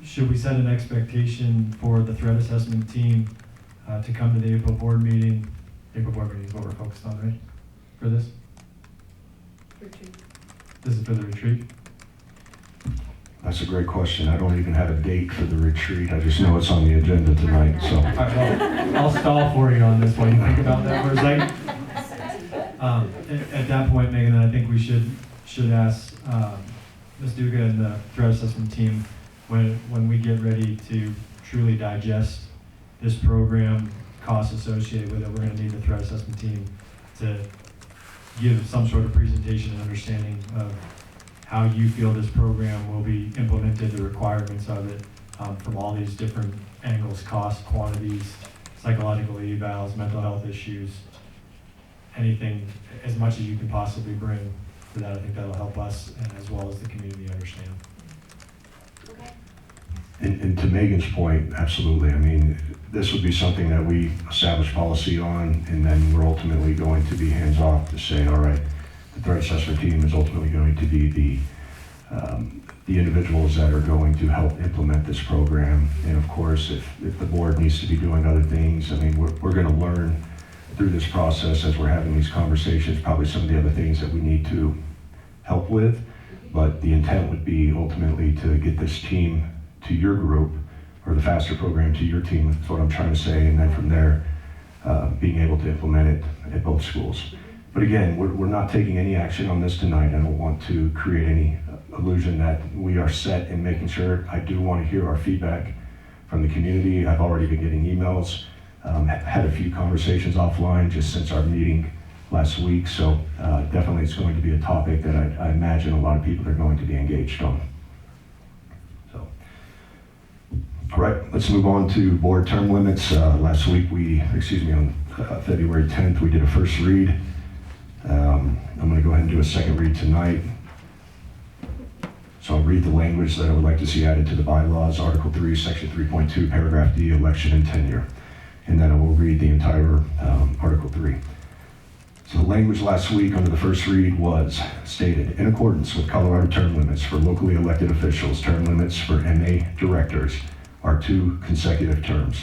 should we set an expectation for the threat assessment team to come to the April board meeting? April board meeting is what we're focused on, right? For this? Retreat. This is for the retreat? That's a great question. I don't even have a date for the retreat. I just know it's on the agenda tonight, so. All right, well, I'll stall for you on this while you think about that for a second. At that point, Megan, I think we should ask Ms. Duca and the threat assessment team, when we get ready to truly digest this program, costs associated with it, we're going to need the threat assessment team to give some sort of presentation and understanding of how you feel this program will be implemented, the requirements of it, from all these different angles, costs, quantities, psychological evals, mental health issues, anything, as much as you can possibly bring for that. I think that'll help us and as well as the community understand. Okay. And to Megan's point, absolutely. I mean, this would be something that we establish policy on, and then we're ultimately going to be hands-off to say, all right, the threat assessment team is ultimately going to be the individuals that are going to help implement this program. And of course, if the board needs to be doing other things, I mean, we're going to learn through this process as we're having these conversations, probably some of the other things that we need to help with. But the intent would be ultimately to get this team to your group, or the FASTER program to your team, that's what I'm trying to say, and then from there, being able to implement it at both schools. But again, we're not taking any action on this tonight. I don't want to create any illusion that we are set in making sure. I do want to hear our feedback from the community. I've already been getting emails, had a few conversations offline just since our meeting last week, so definitely it's going to be a topic that I imagine a lot of people are going to be engaged on. So, all right, let's move on to board term limits. Last week on February 10th, we did a first read. I'm going to go ahead and do a second read tonight. So I'll read the language that I would like to see added to the bylaws, Article 3, Section 3.2, Paragraph D, election and tenure. And then I will read the entire Article 3. So the language last week under the first read was stated, in accordance with Colorado term limits for locally elected officials, term limits for MA directors are 2 consecutive terms.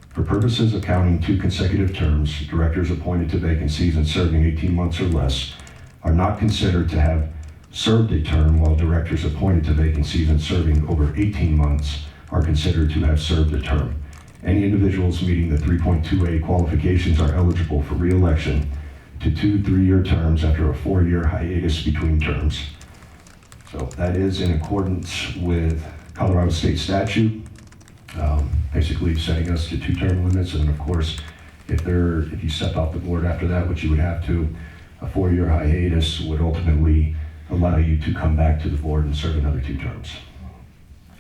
For purposes of counting 2 consecutive terms, directors appointed to vacancies and serving 18 months or less are not considered to have served a term, while directors appointed to vacancies and serving over 18 months are considered to have served a term. Any individuals meeting the 3.2A qualifications are eligible for re-election to 2 3-year terms after a 4-year hiatus between terms. So that is in accordance with Colorado state statute, basically setting us to 2 term limits. And of course, if you step off the board after that, which you would have to, a 4-year hiatus would ultimately allow you to come back to the board and serve another 2 terms.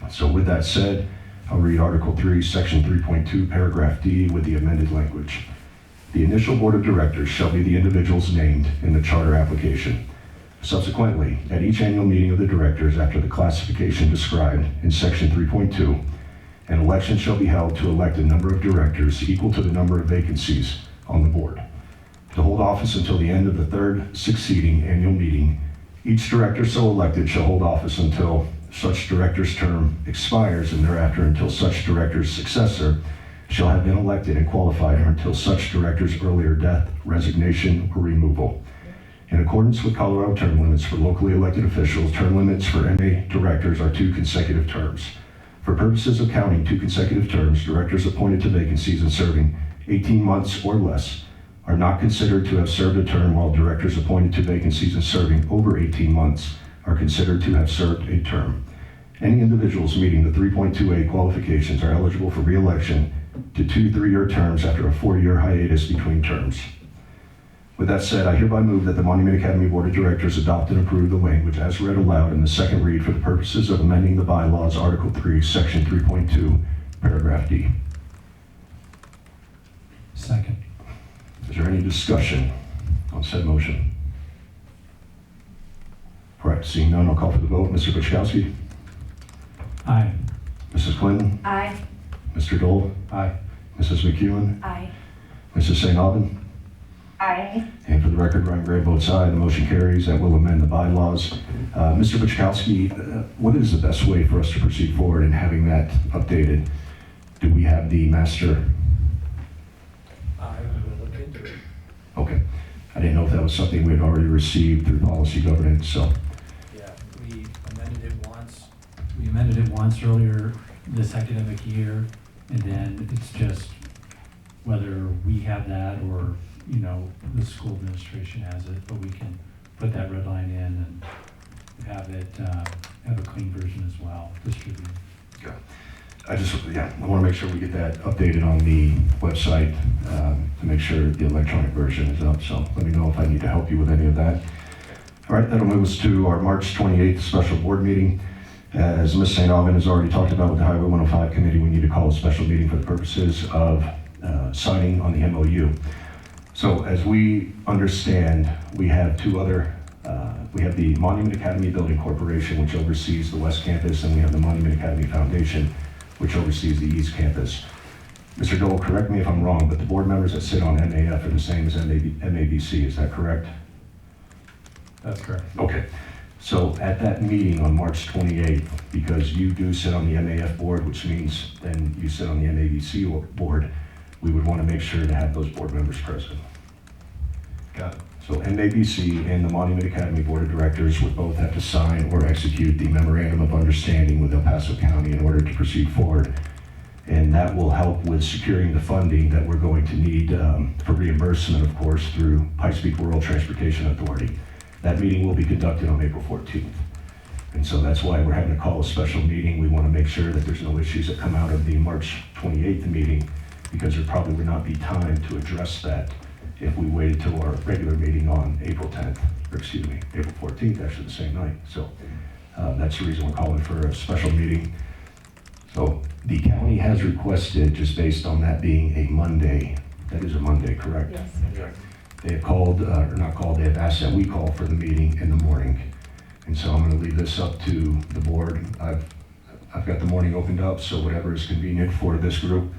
So with that said, I'll read Article 3, Section 3.2, Paragraph D with the amended language. The initial board of directors shall be the individuals named in the charter application. Subsequently, at each annual meeting of the directors after the classification described in Section 3.2, an election shall be held to elect a number of directors equal to the number of vacancies on the board. To hold office until the end of the 3rd succeeding annual meeting, each director so elected shall hold office until such director's term expires, and thereafter until such director's successor shall have been elected and qualified, or until such director's earlier death, resignation, or removal. In accordance with Colorado term limits for locally elected officials, term limits for MA directors are 2 consecutive terms. For purposes of counting 2 consecutive terms, directors appointed to vacancies and serving 18 months or less are not considered to have served a term, while directors appointed to vacancies and serving over 18 months are considered to have served a term. Any individuals meeting the 3.2A qualifications are eligible for re-election to 2 3-year terms after a 4-year hiatus between terms. With that said, I hereby move that the Monument Academy Board of Directors adopt and approve the language as read aloud in the second read for the purposes of amending the bylaws, Article 3, Section 3.2, Paragraph D. Second. Is there any discussion on said motion? All right, seeing none, I'll call for the vote. Mr. Buczkowski? Aye. Mrs. Clinton? Aye. Mr. Dole? Aye. Mrs. McEwen? Aye. Mrs. St. Aubin? Aye. And for the record, Ryan Gray votes aye. The motion carries. That will amend the bylaws. Mr. Buczkowski, what is the best way for us to proceed forward in having that updated? Do we have the master? I will look into it. Okay. I didn't know if that was something we had already received through policy governance, so. Yeah, we amended it once. We amended it once earlier this academic year, and then it's just whether we have that or, the school administration has it, but we can put that red line in and have it, have a clean version as well, distributed. Okay. I want to make sure we get that updated on the website to make sure the electronic version is up. So let me know if I need to help you with any of that. All right, that'll move us to our March 28th special board meeting. As Ms. St. Aubin has already talked about with the Highway 105 committee, we need to call a special meeting for the purposes of signing on the MOU. So as we understand, we have 2 other, we have the Monument Academy Building Corporation, which oversees the West Campus, and we have the Monument Academy Foundation, which oversees the East Campus. Mr. Dole, correct me if I'm wrong, but the board members that sit on MAF are the same as MABC, is that correct? That's correct. Okay. So at that meeting on March 28th, because you do sit on the MAF board, which means then you sit on the MABC board, we would want to make sure to have those board members present. Got it. So MABC and the Monument Academy Board of Directors would both have to sign or execute the memorandum of understanding with El Paso County in order to proceed forward. And that will help with securing the funding that we're going to need for reimbursement, of course, through Pikes Peak Rural Transportation Authority. That meeting will be conducted on April 14th. And so that's why we're having to call a special meeting. We want to make sure that there's no issues that come out of the March 28th meeting, because there probably would not be time to address that if we waited till our regular meeting on April 10th, or excuse me, April 14th, actually the same night. So that's the reason we're calling for a special meeting. So the county has requested, just based on that being a Monday, that is a Monday, correct? Yes. They have called, or not called, they have asked that we call for the meeting in the morning. And so I'm going to leave this up to the board. I've got the morning opened up, so whatever is convenient for this group.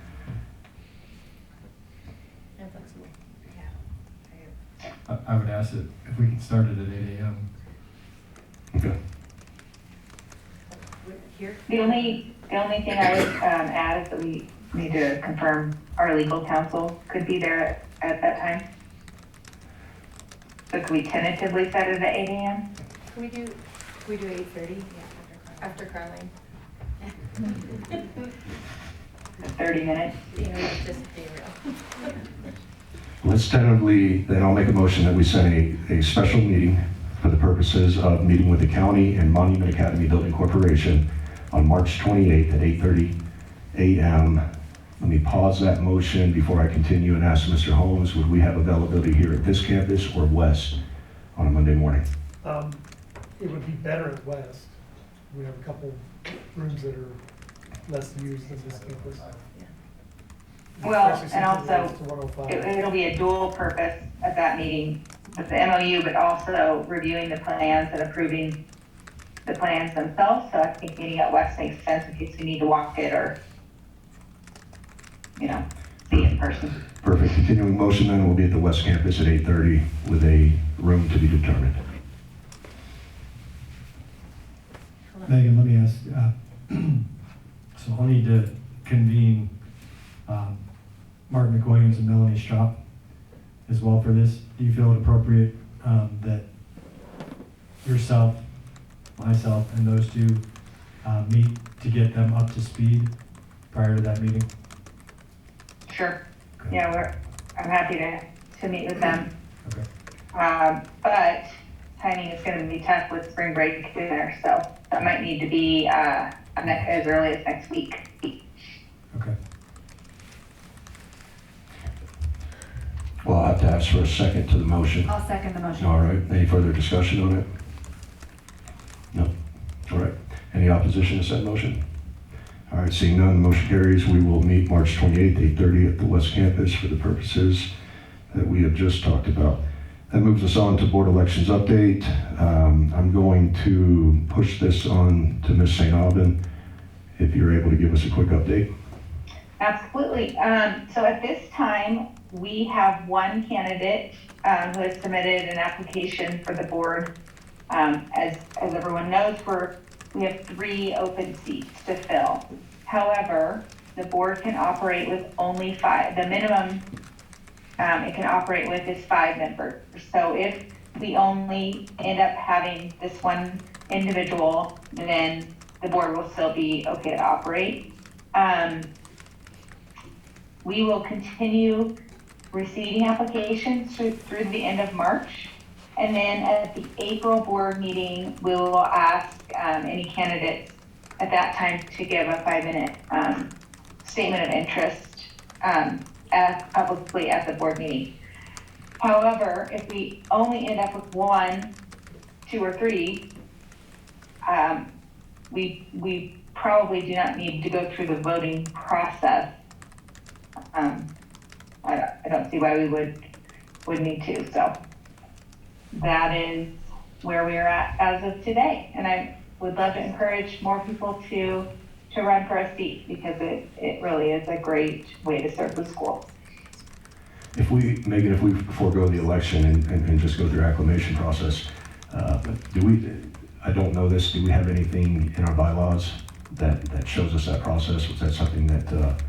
I would ask it if we can start it at 8 a.m. Okay. The only thing I would add is that we need to confirm our legal counsel could be there at that time. So could we tentatively set it at 8 a.m.? Can we do 8:30? Yeah, after Carline. 30 minutes? Yeah, just be real. Let's tentatively, then I'll make a motion that we set a special meeting for the purposes of meeting with the county and Monument Academy Building Corporation on March 28th at 8:30 a.m. Let me pause that motion before I continue and ask Mr. Holmes, would we have availability here at this campus or west on a Monday morning? It would be better at West. We have a couple rooms that are less used than this campus. Well, Especially and since it also, goes to 105. it'll be a dual purpose at that meeting with the MOU, but also reviewing the plans and approving the plans themselves. So I think meeting at West makes sense in case we need to walk it or, see it in person. Perfect. Continuing motion then will be at the west campus at 8:30 with a room to be determined. Megan, let me ask, so I'll need to convene Mark McWilliams and Melanie Strop as well for this. Do you feel it appropriate that yourself, myself, and those two meet to get them up to speed prior to that meeting? Sure. Okay. Yeah, I'm happy to meet with them. Okay. But timing is gonna be tough with spring break in there, so that might need to be, as early as next week. Okay. Well, I'll have to ask for a second to the motion. I'll second the motion. All right, any further discussion on it? No? All right, any opposition to said motion? All right, seeing none, the motion carries. We will meet March 28th, 8:30 at the West Campus for the purposes that we have just talked about. That moves us on to board elections update. I'm going to push this on to Ms. St. Aubin, if you're able to give us a quick update. Absolutely. So at this time, we have one candidate who has submitted an application for the board. As everyone knows, we have 3 open seats to fill. However, the board can operate with only 5. The minimum it can operate with is 5 members. So if we only end up having this one individual, then the board will still be okay to operate. We will continue receiving applications through the end of March. And then at the April board meeting, we will ask any candidates at that time to give a 5-minute statement of interest publicly at the board meeting. However, if we only end up with 1, 2, or 3, we probably do not need to go through the voting process. I don't see why we would need to. So that is where we are at as of today. And I would love to encourage more people to to run for a seat because it really is a great way to serve the school. If we, Megan, if we forego the election and just go through acclamation process, I don't know this, do we have anything in our bylaws that shows us that process? Was that something that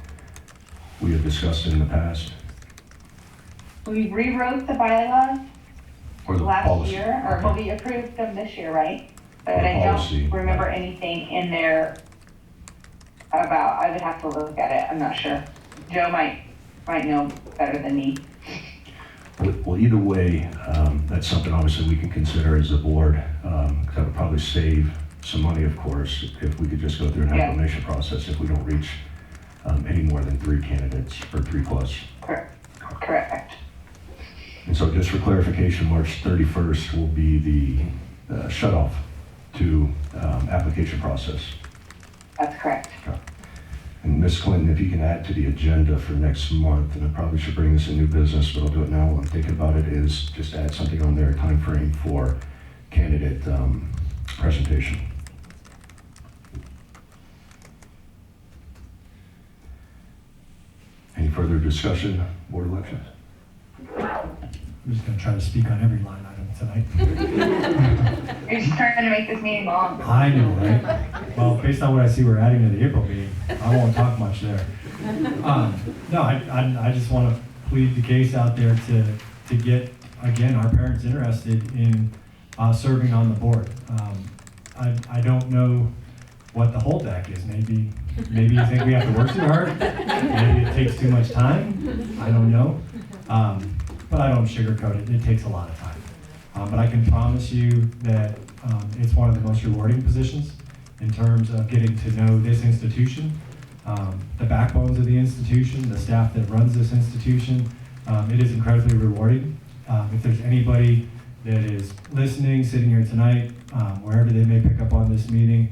we have discussed in the past? We rewrote the bylaws Or the last policy? year, or well, we approved them this year, right? But The I policy, don't remember yeah. anything in there about, I would have to look at it, I'm not sure. Joe might know better than me. Well, either way, that's something obviously we can consider as a board. That would probably save some money, of course, if we could just go through an Yeah. acclamation process if we don't reach any more than 3 candidates or 3+. Correct. And so just for clarification, March 31st will be the shut-off to application process. That's correct. And Ms. Clinton, if you can add to the agenda for next month, and I probably should bring this in new business, but I'll do it now while I'm thinking about it, is just add something on there, time frame for candidate presentation. Any further discussion, board elections? I'm just gonna try to speak on every line item tonight. You're just trying to make this meeting long. I know, right? Well, based on what I see we're adding to the April meeting, I won't talk much there. No, I just want to plead the case out there to get, again, our parents interested in serving on the board. I don't know what the holdback is. Maybe you think we have to work too hard. Maybe it takes too much time. I don't know. But I don't sugarcoat it. It takes a lot of time. But I can promise you that it's one of the most rewarding positions in terms of getting to know this institution, the backbones of the institution, the staff that runs this institution. It is incredibly rewarding. If there's anybody that is listening, sitting here tonight, wherever they may pick up on this meeting,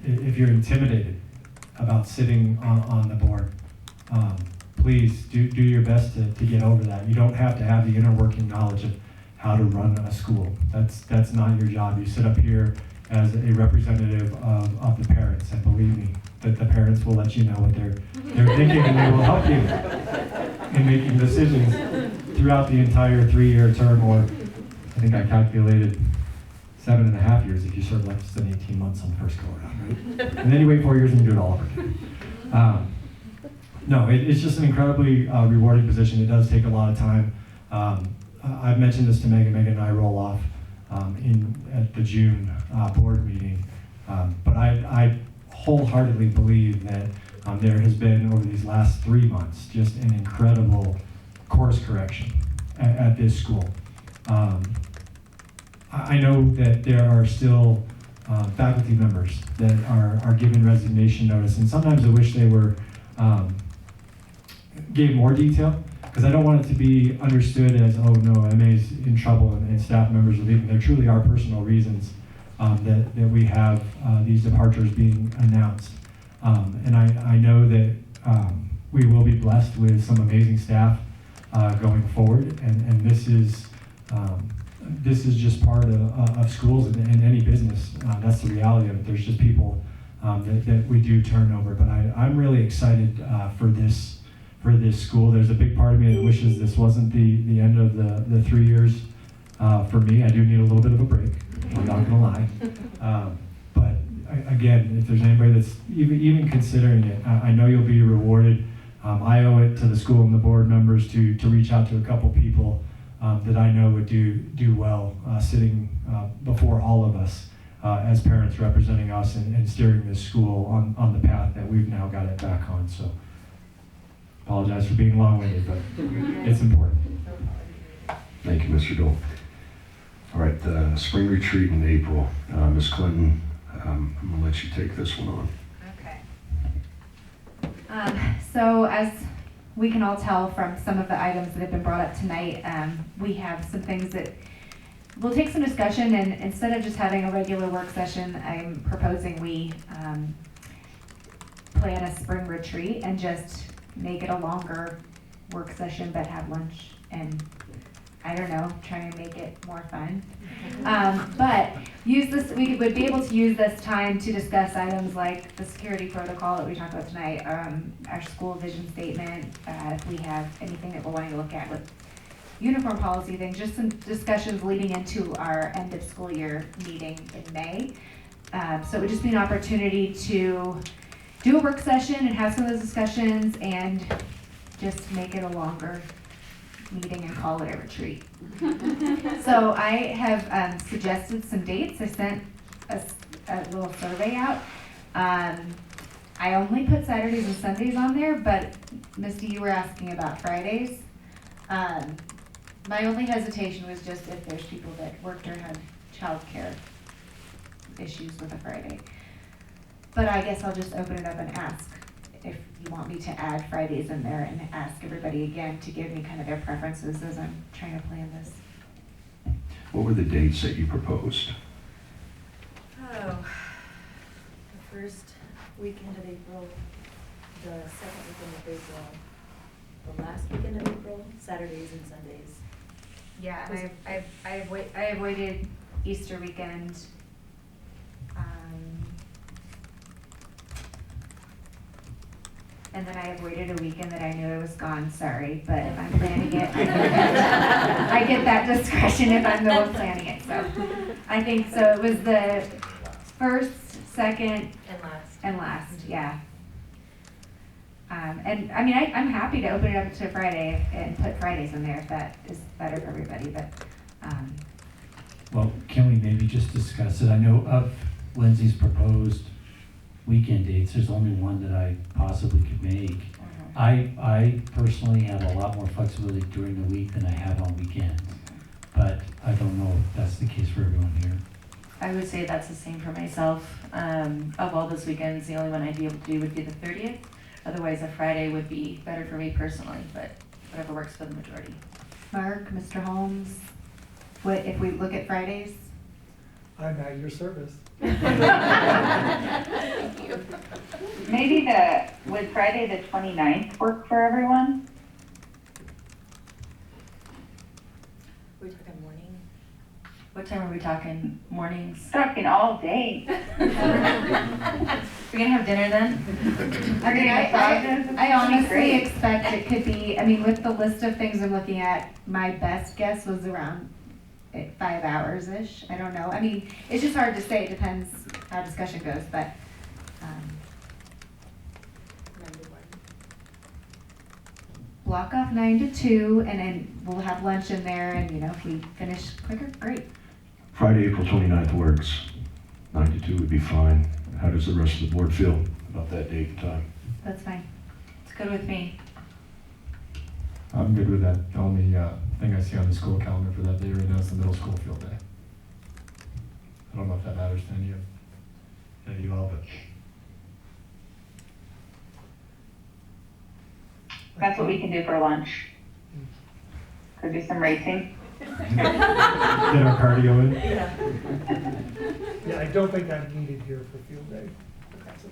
if you're intimidated about sitting on the board, please do your best to get over that. You don't have to have the inner working knowledge of how to run a school. That's not your job. You sit up here as a representative of the parents, and believe me, that the parents will let you know what they're thinking, and they will help you in making decisions throughout the entire 3-year term, or I think I calculated 7.5 years if you serve less than 18 months on the first go around, right? And then you wait 4 years and you do it all over again. No, it's just an incredibly rewarding position. It does take a lot of time. I've mentioned this to Megan. Megan and I roll off at the June board meeting. But I wholeheartedly believe that there has been, over these last 3 months, just an incredible course correction at this school. I know that there are still faculty members that are given resignation notice, and sometimes I wish they were gave more detail, because I don't want it to be understood as, oh no, MA's in trouble and staff members are leaving. There truly are personal reasons that we have these departures being announced. And I know that we will be blessed with some amazing staff going forward, and this is just part of schools and any business. That's the reality of it. There's just people that we do turn over, but I'm really excited for this school. There's a big part of me that wishes this wasn't the end of the 3 years for me. I do need a little bit of a break, I'm not gonna lie. But again, if there's anybody that's even considering it, I know you'll be rewarded. I owe it to the school and the board members to reach out to a couple people that I know would do well sitting before all of us as parents representing us and steering this school on the path that we've now got it back on. So apologize for being long-winded, but it's important. Thank you, Mr. Dole. All right, the spring retreat in April. Ms. Clinton, I'm going to let you take this one on. Okay. So as we can all tell from some of the items that have been brought up tonight, we have some things that we'll take some discussion, and instead of just having a regular work session, I'm proposing we plan a spring retreat and just make it a longer work session, but have lunch and I don't know, try and make it more fun. But use this, we would be able to use this time to discuss items like the security protocol that we talked about tonight, our school vision statement, if we have anything that we're wanting to look at with uniform policy things, just some discussions leading into our end of school year meeting in May. So it would just be an opportunity to do a work session and have some of those discussions and just make it a longer meeting and call it a retreat. So I have suggested some dates. I sent a little survey out. I only put Saturdays and Sundays on there, but Misty, you were asking about Fridays. My only hesitation was just if there's people that worked or had childcare issues with a Friday. But I guess I'll just open it up and ask if you want me to add Fridays in there and ask everybody again to give me kind of their preferences as I'm trying to plan this. What were the dates that you proposed? Oh, the first weekend of April, the second weekend of April, the last weekend of April, Saturdays and Sundays. Yeah, and I avoided Easter weekend. And then I avoided a weekend that I knew I was gone, sorry, but if I'm planning it, I get that discretion if I'm the one planning it, so. I think, so it was the first, second, and last, yeah. And I mean, I'm happy to open it up to Friday and put Fridays in there if that is better for everybody, but, Well, can we maybe just discuss it? I know of Lindsay's proposed weekend dates, there's only one that I possibly could make. I personally have a lot more flexibility during the week than I have on weekends, but I don't know if that's the case for everyone here. I would say that's the same for myself. Of all those weekends, the only one I'd be able to do would be the 30th. Otherwise, a Friday would be better for me personally, but whatever works for the majority. Mark, Mr. Holmes, what, if we look at Fridays? I'm at your service. Maybe would Friday the 29th work for everyone? We're talking morning. What time are we talking? Mornings? Talking all day. We're gonna have dinner then? I mean, I honestly Great. expect it could be, I mean, with the list of things I'm looking at, my best guess was around 5 hours-ish. I don't know. I mean, it's just hard to say. It depends how discussion goes, but, 9 to 1. block off 9 to 2, and then we'll have lunch in there, and, you know, if we finish quicker, great. Friday, April 29th works. 9 to 2 would be fine. How does the rest of the board feel about that date and time? That's fine. It's good with me. I'm good with that. The only thing I see on the school calendar for that day right now is the middle school field day. I don't know if that matters to any of you all, but That's what we can do for lunch. Could do some racing. get our cardio in. Yeah. Yeah, I don't think I'm needed here for field day. So,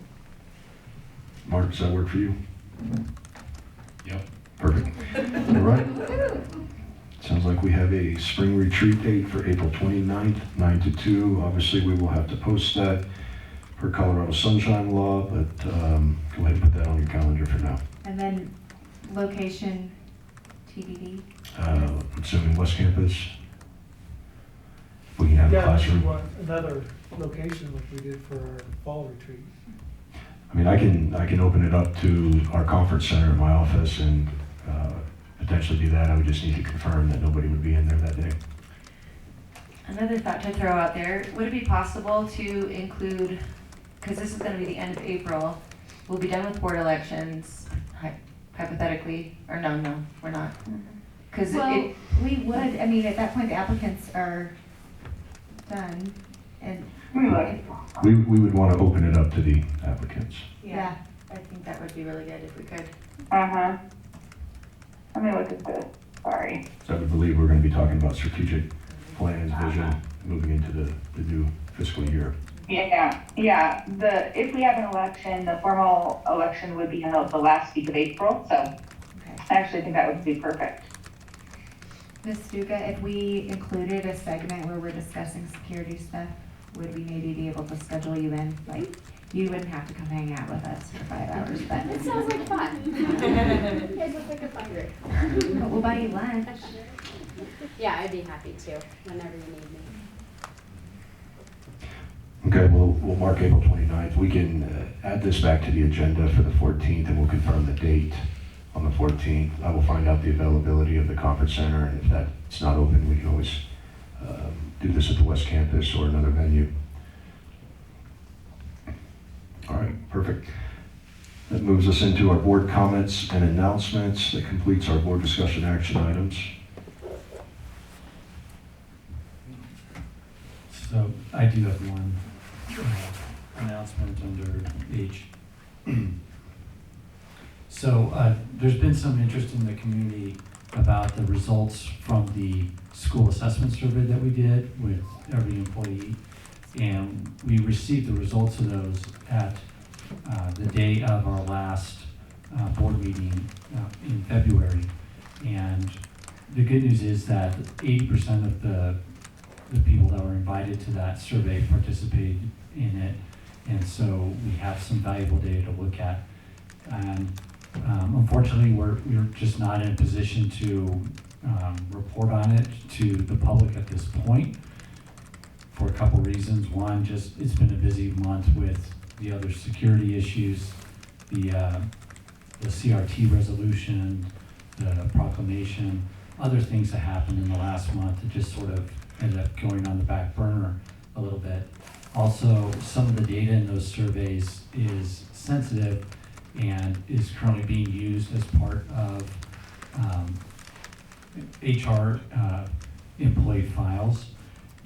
Mark, does that work for you? Yep. Perfect. All right. Sounds like we have a spring retreat date for April 29th, 9 to 2. Obviously, we will have to post that per Colorado Sunshine Law, but go ahead and put that on your calendar for now. And then location, TBD. I'm assuming West Campus. We can have a yeah, unless you classroom. want another location like we did for our fall retreat. I mean, I can open it up to our conference center in my office and potentially do that. I would just need to confirm that nobody would be in there that day. Another thought to throw out there, would it be possible to include, because this is gonna be the end of April, we'll be done with board elections, hypothetically, or no, we're not. Because Well, we would, I mean, at that point, the applicants are done, and, We would want to open it up to the applicants. yeah. I think that would be really good if we could. Uh-huh. Let me look at this, sorry. So I would believe we're going to be talking about strategic plans, vision, moving into the new fiscal year. Yeah, if we have an election, the formal election would be held the last week of April, so I actually think that would be perfect. Ms. Stuka, if we included a segment where we're discussing security stuff, would we maybe be able to schedule you in? Like, you wouldn't have to come hang out with us for 5 hours, but. It sounds like fun. You guys look like a fun group. But we'll buy you lunch. Yeah, I'd be happy to, whenever you need me. Okay, we'll mark April 29th. We can add this back to the agenda for the 14th, and we'll confirm the date on the 14th. I will find out the availability of the conference center, and if that's not open, we can always do this at the West Campus or another venue. All right, perfect. That moves us into our board comments and announcements. That completes our board discussion action items. So I do have one announcement under H. So there's been some interest in the community about the results from the school assessment survey that we did with every employee. And we received the results of those at the day of our last board meeting in February. And the good news is that 80% of the people that were invited to that survey participated in it. And so we have some valuable data to look at. And unfortunately, we're just not in a position to report on it to the public at this point for a couple reasons. One, just it's been a busy month with the other security issues, the CRT resolution, the proclamation, other things that happened in the last month that just sort of ended up going on the back burner a little bit. Also, some of the data in those surveys is sensitive and is currently being used as part of HR employee files.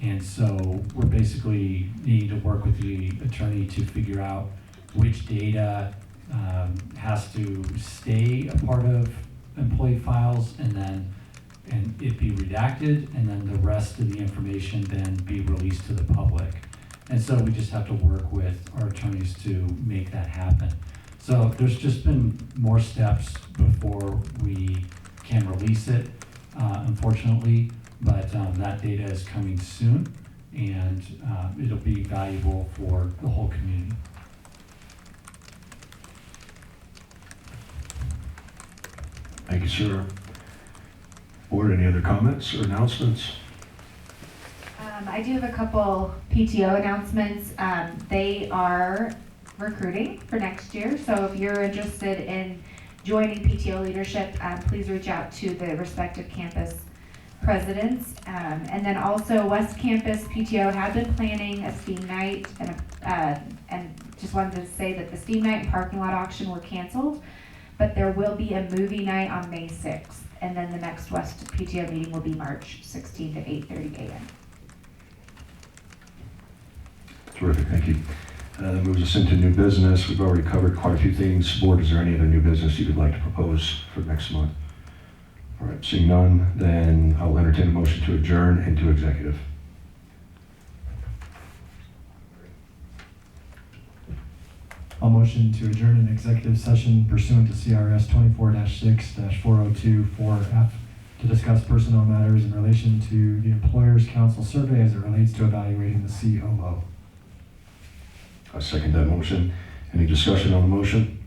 And so we're basically needing to work with the attorney to figure out which data has to stay a part of employee files and it be redacted, and then the rest of the information then be released to the public. And so we just have to work with our attorneys to make that happen. So there's just been more steps before we can release it, unfortunately, but that data is coming soon, and it'll be valuable for the whole community. Thank you, sir. Board, any other comments or announcements? I do have a couple PTO announcements. They are recruiting for next year, so if you're interested in joining PTO leadership, please reach out to the respective campus presidents. And then also West Campus PTO had been planning a STEAM night, and just wanted to say that the STEAM night and parking lot auction were canceled, but there will be a movie night on May 6th, and then the next West PTO meeting will be March 16 to 8:30 a.m. Terrific, thank you. That moves us into new business. We've already covered quite a few things. Board, is there any other new business you would like to propose for next month? All right, seeing none, then I'll entertain a motion to adjourn into executive. I'll motion to adjourn an executive session pursuant to CRS 24-6-4024F to discuss personnel matters in relation to the Employers Council survey as it relates to evaluating the COO. I second that motion. Any discussion on the motion?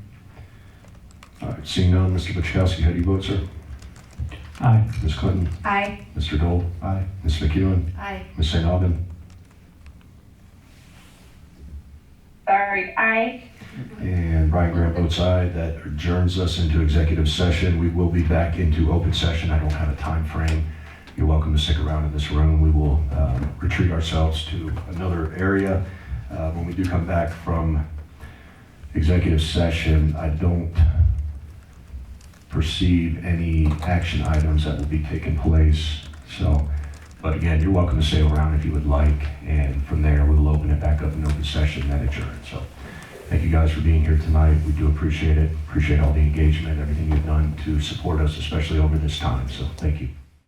All right, seeing none, Mr. Buczkowski, how do you vote, sir? Aye. Ms. Clinton? Aye. Mr. Dole? Aye. Ms. McEwen? Aye. Ms. St. Aubin? Sorry, aye. And Brian Graham votes aye. That adjourns us into executive session. We will be back into open session. I don't have a time frame. You're welcome to stick around in this room. We will retreat ourselves to another area. When we do come back from executive session, I don't perceive any action items that will be taking place. So, but again, you're welcome to stay around if you would like. And from there, we will open it back up in open session and adjourn. So thank you guys for being here tonight. We do appreciate it. Appreciate all the engagement, everything you've done to support us, especially over this time. So thank you.